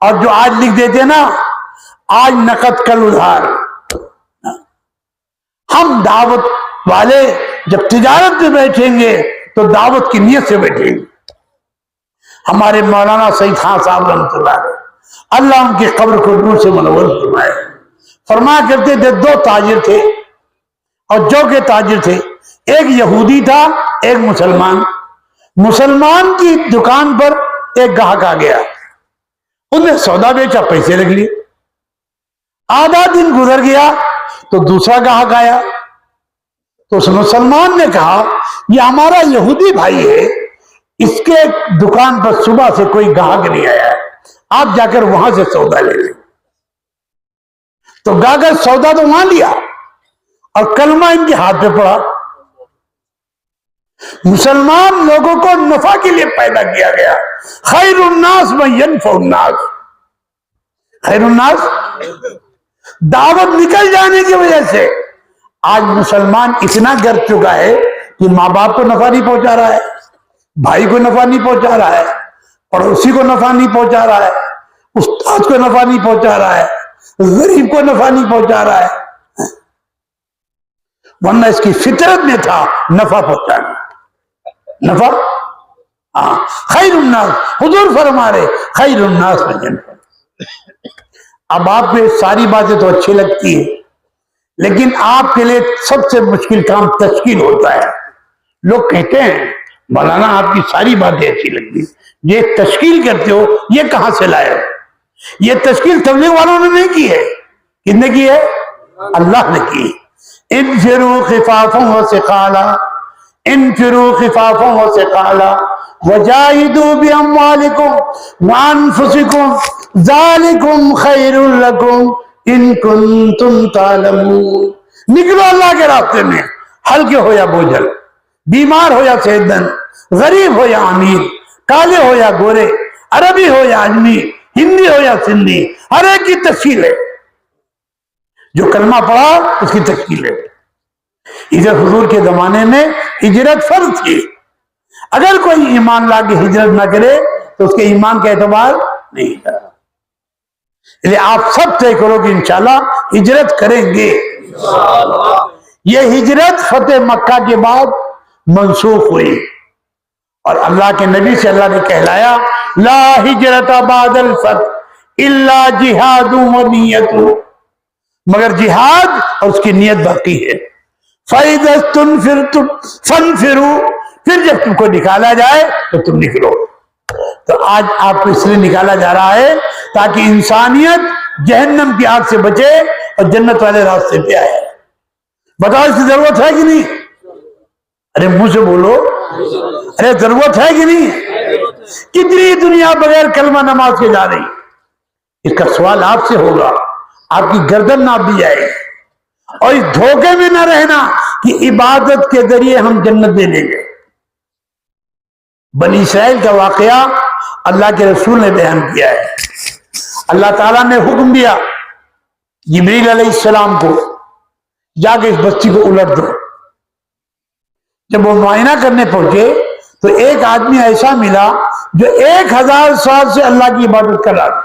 اور جو آج لکھ دیتے نا آج نقد کل ادھار، ہم دعوت والے جب تجارت میں بیٹھیں گے تو دعوت کی نیت سے بیٹھیں گے. ہمارے مولانا سعید خان صاحب رحمۃ اللہ علیہ، اللہ ان کی قبر کو نور سے منور فرمائے، فرمایا کرتے تھے 2 تاجر تھے اور جو کے تاجر تھے، ایک یہودی تھا ایک مسلمان. مسلمان کی دکان پر ایک گاہک آ گیا، انہوں نے سودا بیچا، پیسے رکھ لیے. آدھا دن گزر گیا تو دوسرا گاہک آیا، تو اس مسلمان نے کہا یہ ہمارا یہودی بھائی ہے، اس کے دکان پر صبح سے کوئی گاہک نہیں آیا ہے، آپ جا کر وہاں سے سودا لے لیں. تو گاہک سودا تو وہاں لیا اور کلمہ ان کے ہاتھ پہ پڑا. مسلمان لوگوں کو نفع کے لیے پیدا کیا گیا. خیر الناس من ینفع الناس، خیر الناس دعوت نکل جانے کی وجہ سے آج مسلمان اتنا گر چکا ہے کہ ماں باپ کو نفع نہیں پہنچا رہا ہے، بھائی کو نفع نہیں پہنچا رہا ہے، پڑوسی کو نفع نہیں پہنچا رہا ہے، استاد کو نفع نہیں پہنچا رہا ہے، غریب کو نفع نہیں پہنچا رہا ہے، ورنہ اس کی فطرت میں تھا نفع پہنچانا. نفع خیر الناس، حضور فرما رہے خیر الناس میں جنفع. اب آپ کو ساری باتیں تو اچھی لگتی ہیں، لیکن آپ کے لیے سب سے مشکل کام تشکیل ہوتا ہے. لوگ کہتے ہیں مولانا آپ کی ساری باتیں اچھی لگتی، یہ تشکیل کرتے ہو یہ کہاں سے لائے ہو؟ یہ تشکیل تبلیغ والوں نے نہیں کی ہے. کس نے کی ہے؟ اللہ نے کی. انفروا خفافا وثقالا، انفروا خفافا وثقالا وجاہدوا باموالکم وانفسکم ذالکم خیر لکم ان کنتم تعلمون. نکلو اللہ کے راستے میں، ہلکے ہو یا بوجھل، بیمار ہو یا صحت مند، غریب ہو یا امیر، کالے ہو یا گورے، عربی ہو یا اجمی، ہندی ہو یا سندھی، ہر ایک کی تشکیل ہے. جو کلمہ پڑھا اس کی تشکیل ہے. ادھر حضور کے زمانے میں ہجرت فرض تھی. اگر کوئی ایمان لا کے ہجرت نہ کرے تو اس کے ایمان کا اعتبار نہیں ہے. اس لیے آپ سب طے کرو کہ انشاءاللہ ہجرت کریں گے. یہ ہجرت فتح مکہ کے بعد منسوخ ہوئی، اور اللہ کے نبی سے اللہ نے کہلایا لا ہجرت بعد الفتح الا جہاد و نیت، مگر جہاد اور اس کی نیت باقی ہے. فَإِذَا اسْتُنْفِرْتُمْ فَانْفِرُوا، پھر جب تم کو نکالا جائے تو تم نکلو. تو آج آپ کو اس لیے نکالا جا رہا ہے تاکہ انسانیت جہنم کی آگ سے بچے اور جنت والے راستے پہ آئے. بتاؤ اس کی ضرورت ہے کہ نہیں؟ ارے منہ سے بولو، ارے ضرورت ہے کہ نہیں؟ کتنی دنیا بغیر کلمہ نماز کے جا رہی. اس کا سوال آپ سے ہوگا، آپ کی گردن ناپ دی جائے، اور اس دھوکے میں نہ رہنا کہ عبادت کے ذریعے ہم جنت دے لیں گے. بنی اسرائیل کا واقعہ اللہ کے رسول نے بیان کیا ہے. اللہ تعالیٰ نے حکم دیا جبریل علیہ السلام کو، جا کے اس بستی کو الٹ دو. جب وہ معائنہ کرنے پہنچے تو ایک آدمی ایسا ملا جو 1000 سال سے اللہ کی عبادت کر رہا تھا.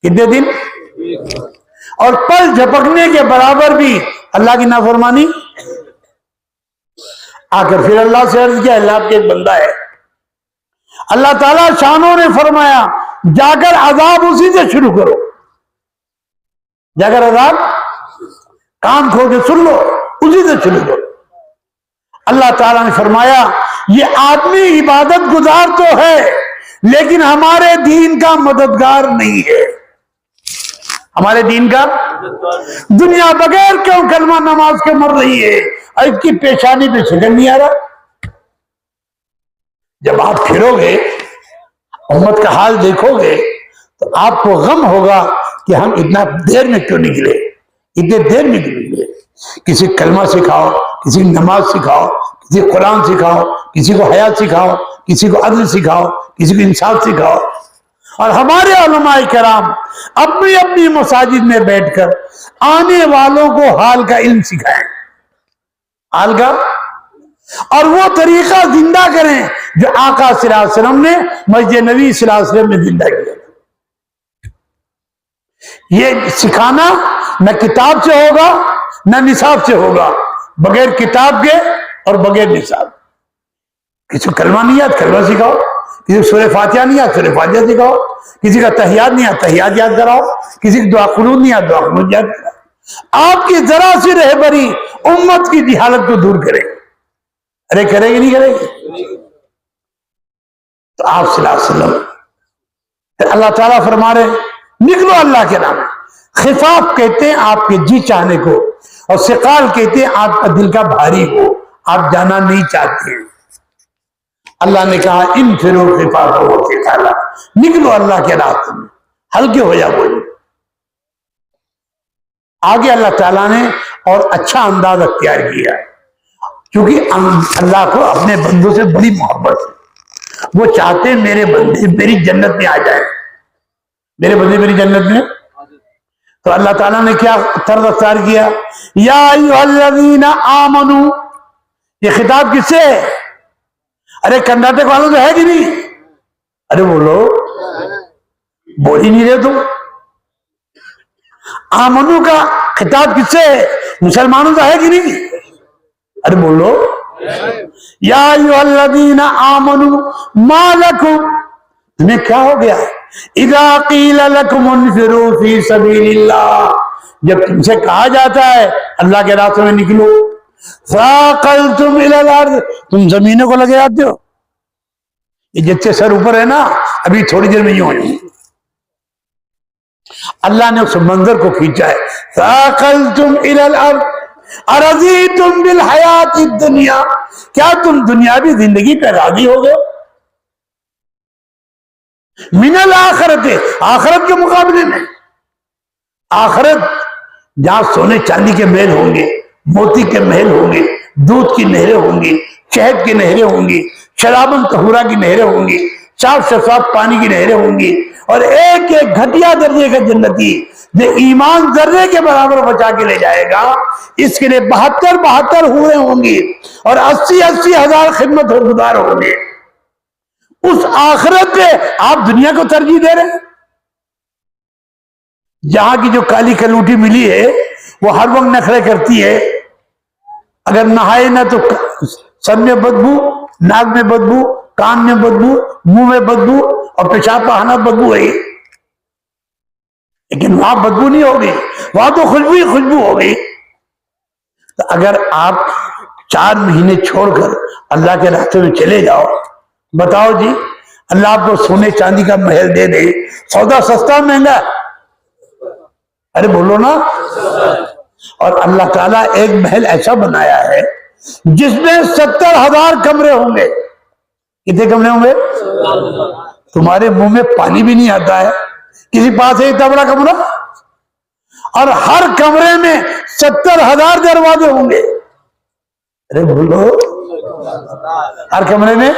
کتنے دن؟ اور پل جھپکنے کے برابر بھی اللہ کی نافرمانی. آ کر پھر اللہ سے عرض کیا اللہ آپ کے ایک بندہ ہے. اللہ تعالیٰ شانوں نے فرمایا جا کر عذاب اسی سے شروع کرو. جا کر عذاب کان کھول کے سن لو، اسی سے شروع کرو. اللہ تعالیٰ نے فرمایا یہ آدمی عبادت گزار تو ہے لیکن ہمارے دین کا مددگار نہیں ہے. ہمارے دین کا دنیا بغیر کیوں کلمہ نماز کے مر رہی ہے اور اس کی پیشانی پہ شکن نہیں آ رہا. جب آپ پھرو گے امت کا حال دیکھو گے تو آپ کو غم ہوگا کہ ہم اتنا دیر میں کیوں نکلے، اتنے دیر میں کیوں نکلے. کسی کلمہ سکھاؤ، کسی نماز سکھاؤ، کسی قرآن سکھاؤ، کسی کو حیا سکھاؤ، کسی کو عدل سکھاؤ، کسی کو انصاف سکھاؤ. اور ہمارے علماء کرام اپنی اپنی مساجد میں بیٹھ کر آنے والوں کو حال کا علم سکھائیں، حال کا، اور وہ طریقہ زندہ کریں جو آقا صلی اللہ علیہ وسلم نے مسجد نبی صلی اللہ علیہ وسلم میں زندہ کیا. یہ سکھانا نہ کتاب سے ہوگا نہ نصاب سے ہوگا، بغیر کتاب کے اور بغیر نصاب. کسی کو کلمہ نہیں یاد کلمہ سکھاؤ، کسی کو سورہ فاتحہ نہیں یاد سورہ فاتحہ سکھاؤ، کسی کا تحیات نہیں یاد تحیات یاد کراؤ، کسی کو دعا قنوت نہیں یاد دعا قنوت یاد کراؤ. آپ کی ذرا سی رہبری امت کی جہالت کو دور کرے. ارے کرے گی نہیں کرے گی؟ تو آپ صلی اللہ علیہ وسلم اللہ تعالیٰ فرما رہے نکلو اللہ کے نام. خفاف کہتے ہیں آپ کے جی چاہنے کو، اور ثقال کہتے ہیں آپ کا دل کا بھاری ہو، آپ جانا نہیں چاہتے ہیں. اللہ نے کہا انفروا خفافا وثقالا، نکلو اللہ کے راستے میں، ہلکے ہو جا بولو. آگے اللہ تعالیٰ نے اور اچھا انداز اختیار کیا، کیونکہ اللہ کو اپنے بندوں سے بڑی محبت ہے. وہ چاہتے ہیں میرے بندے میری جنت میں آ جائیں، میرے بندے میری جنت میں. تو اللہ تعالیٰ نے کیا طرز اختیار کیا؟ یا ایھا الذین آمنو، یہ خطاب کس سے ہے؟ ارے کرناٹک والوں تو ہے کہ نہیں؟ ارے بولو، بول ہی نہیں رہے تم۔ آمنو کا خطاب کس سے ہے؟ مسلمانوں کا ہے کہ نہیں؟ ارے بولو، یا ایھا الذین آمنوا ما لکم، تمہیں کیا ہو گیا اذا قیل لکم انفروا فی سبیل اللہ، جب تم سے کہا جاتا ہے اللہ کے راستے میں نکلو، ثاقلتم الی الارض، تم زمینوں کو لگے آتے ہو۔ یہ جتنے سر اوپر ہے نا، ابھی تھوڑی دیر میں یوں ہو جائیں۔ اللہ نے اس منظر کو کھینچا ہے، ثاقلتم الی الارض ارضیتم بالحیات الدنیا، کیا تم دنیاوی زندگی پہ راضی ہو گئے؟ من الآخرت، آخرت کے مقابلے میں، آخرت جہاں سونے چاندی کے محل ہوں گے، موتی کے محل ہوں گے، دودھ کی نہریں ہوں گی، شہد کی نہریں ہوں گی، شرابن طہورا کی نہریں ہوں گی، صاف شفاف پانی کی نہریں ہوں گی، اور ایک ایک گھٹیا درجے کا جنتی جو ایمان ذرے کے برابر بچا کے لے جائے گا، اس کے لیے 72 حوریں ہوں گی اور 80 ہزار خدمت گزار ہوں گے۔ اس آخرت پہ آپ دنیا کو ترجیح دے رہے ہیں؟ جہاں کی جو کالی کلوٹی ملی ہے وہ ہر وقت نخرے کرتی ہے، اگر نہائے نہ تو سر میں بدبو، ناک میں بدبو، کان میں بدبو، منہ میں بدبو، اور پیشاب پخانہ بدبو ہے، لیکن وہاں بدبو نہیں ہوگی، وہاں تو خوشبو ہی خوشبو ہوگی۔ تو اگر آپ 4 مہینے چھوڑ کر اللہ کے راستے میں چلے جاؤ، بتاؤ جی، اللہ آپ کو سونے چاندی کا محل دے دے، سودا سستا مہنگا؟ ارے بولو نا۔ اور اللہ تعالیٰ ایک محل ایسا بنایا ہے جس میں 70,000 کمرے ہوں گے۔ کتنے کمرے ہوں گے؟ تمہارے منہ میں پانی بھی نہیں آتا ہے، کسی پاس ہے اتنا بڑا کمرہ؟ اور ہر کمرے میں 70,000 دروازے ہوں گے۔ ارے بولو، ہر کمرے میں،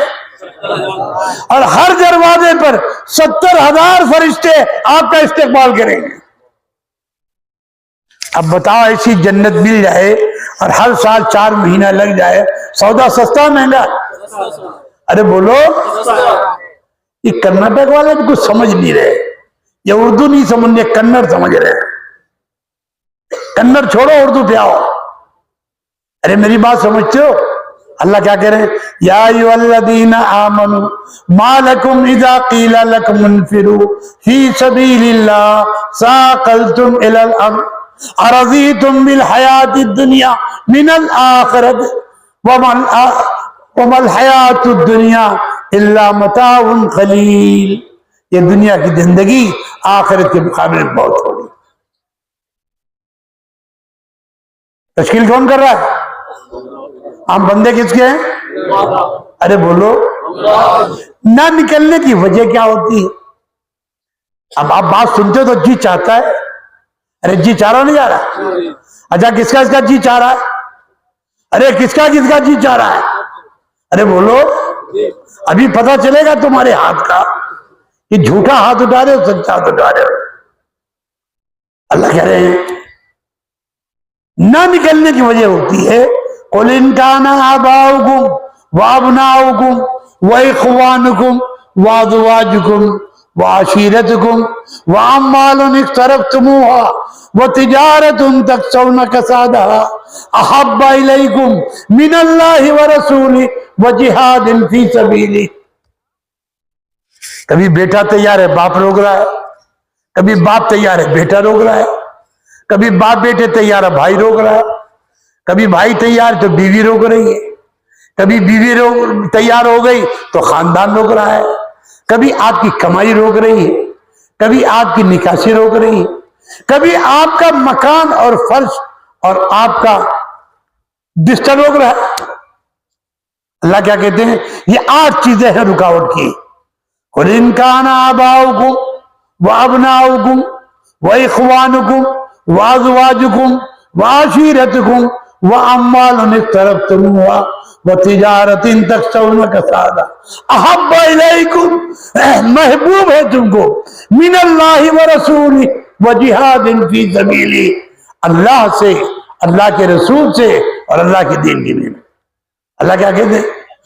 اور ہر دروازے پر 70,000 فرشتے آپ کا استقبال کریں گے۔ اب بتاؤ، ایسی جنت مل جائے اور ہر سال 4 مہینہ لگ جائے، سودا سستا مہنگا؟ ارے بولو۔ یہ کرناٹک والے بھی کچھ سمجھ نہیں رہے، یہ اردو نہیں سمجھ رہے، کنڑ سمجھ رہے۔ کنڑ چھوڑو، اردو پہ آؤ۔ ارے میری بات سمجھتے ہو؟ اللہ کیا کہہ رہے ہیں؟ یا ایھا الذین آمنوا ما لکم اذا قیل لکم انفروا فی سبیل اللہ ثاقلتم الی الارض ارضیتم بالحیات الدنیا من الآخرت وما الحیات الدنیا الا متاع قلیل، یہ دنیا کی زندگی آخرت کے مقابلے میں بہت ہوگی۔ تشکیل کون کر رہا ہے؟ ہم بندے کس کے ہیں؟ ارے بولو، نہ نکلنے کی وجہ کیا ہوتی ہے؟ اب آپ بات سنتے ہو تو جی چاہتا ہے، ارے جی چاہ رہا نہیں جا رہا؟ اچھا، کس کا جی چاہ رہا ہے؟ ارے کس کا جی چاہ رہا ہے؟ ارے بولو، ابھی پتہ چلے گا تمہارے ہاتھ کا کہ جھوٹا ہاتھ اٹھا رہے ہو، سچا ہاتھ اٹھا رہے ہو۔ اللہ کہہ رہے ہیں نہ نکلنے کی وجہ ہوتی ہے، قُلْ إِنْ كَانَ آبَاؤُكُمْ وَأَبْنَاؤُكُمْ وَإِخْوَانُكُمْ وَأَزْوَاجُكُمْ وَعَشِيرَتُكُمْ وَأَمْوَالٌ اقْتَرَفْتُمُوهَا وَتِجَارَةٌ تَخْشَوْنَ كَسَادَهَا أَحَبَّ إِلَيْكُمْ مِنَ اللَّهِ وَرَسُولِهِ وَجِهَادٍ فِي سَبِيلِهِ۔ کبھی بیٹا تیار ہے، باپ روک رہا ہے، کبھی باپ تیار ہے، بیٹا روک رہا ہے، کبھی باپ بیٹے تیار ہے، بھائی روک رہا ہے، کبھی بھائی تیار تو بیوی روک رہی ہے، کبھی بیوی تیار ہو گئی تو خاندان روک رہا ہے، کبھی آپ کی کمائی روک رہی ہے، کبھی آپ کی نکاسی روک رہی ہے، کبھی آپ کا مکان اور فرش اور آپ کا بستر روک رہا ہے۔ اللہ کیا کہتے ہیں؟ یہ 8 چیزیں ہیں رکاوٹ کی۔ قُلْ إِنْ كَانَ آبَاؤُكُمْ وَأَبْنَاؤُكُمْ وَإِخْوَانُكُمْ وَأَزْوَاجُكُمْ وَعَشِيرَتُكُمْ وَأَمْوَالٌ اقْتَرَفْتُمُوهَا وَتِجَارَةٍ تَخْشَوْنَ كَسَادَهَا أَحَبَّ إِلَيْكُمْ، محبوب ہے تم کو، مِنَ اللَّهِ وَرَسُولِهِ وَجِهَادٍ فِي سَبِيلِهِ، اللہ سے، اللہ کے رسول سے اور اللہ کے دین کی میں۔ اللہ کیا کہتے ہیں؟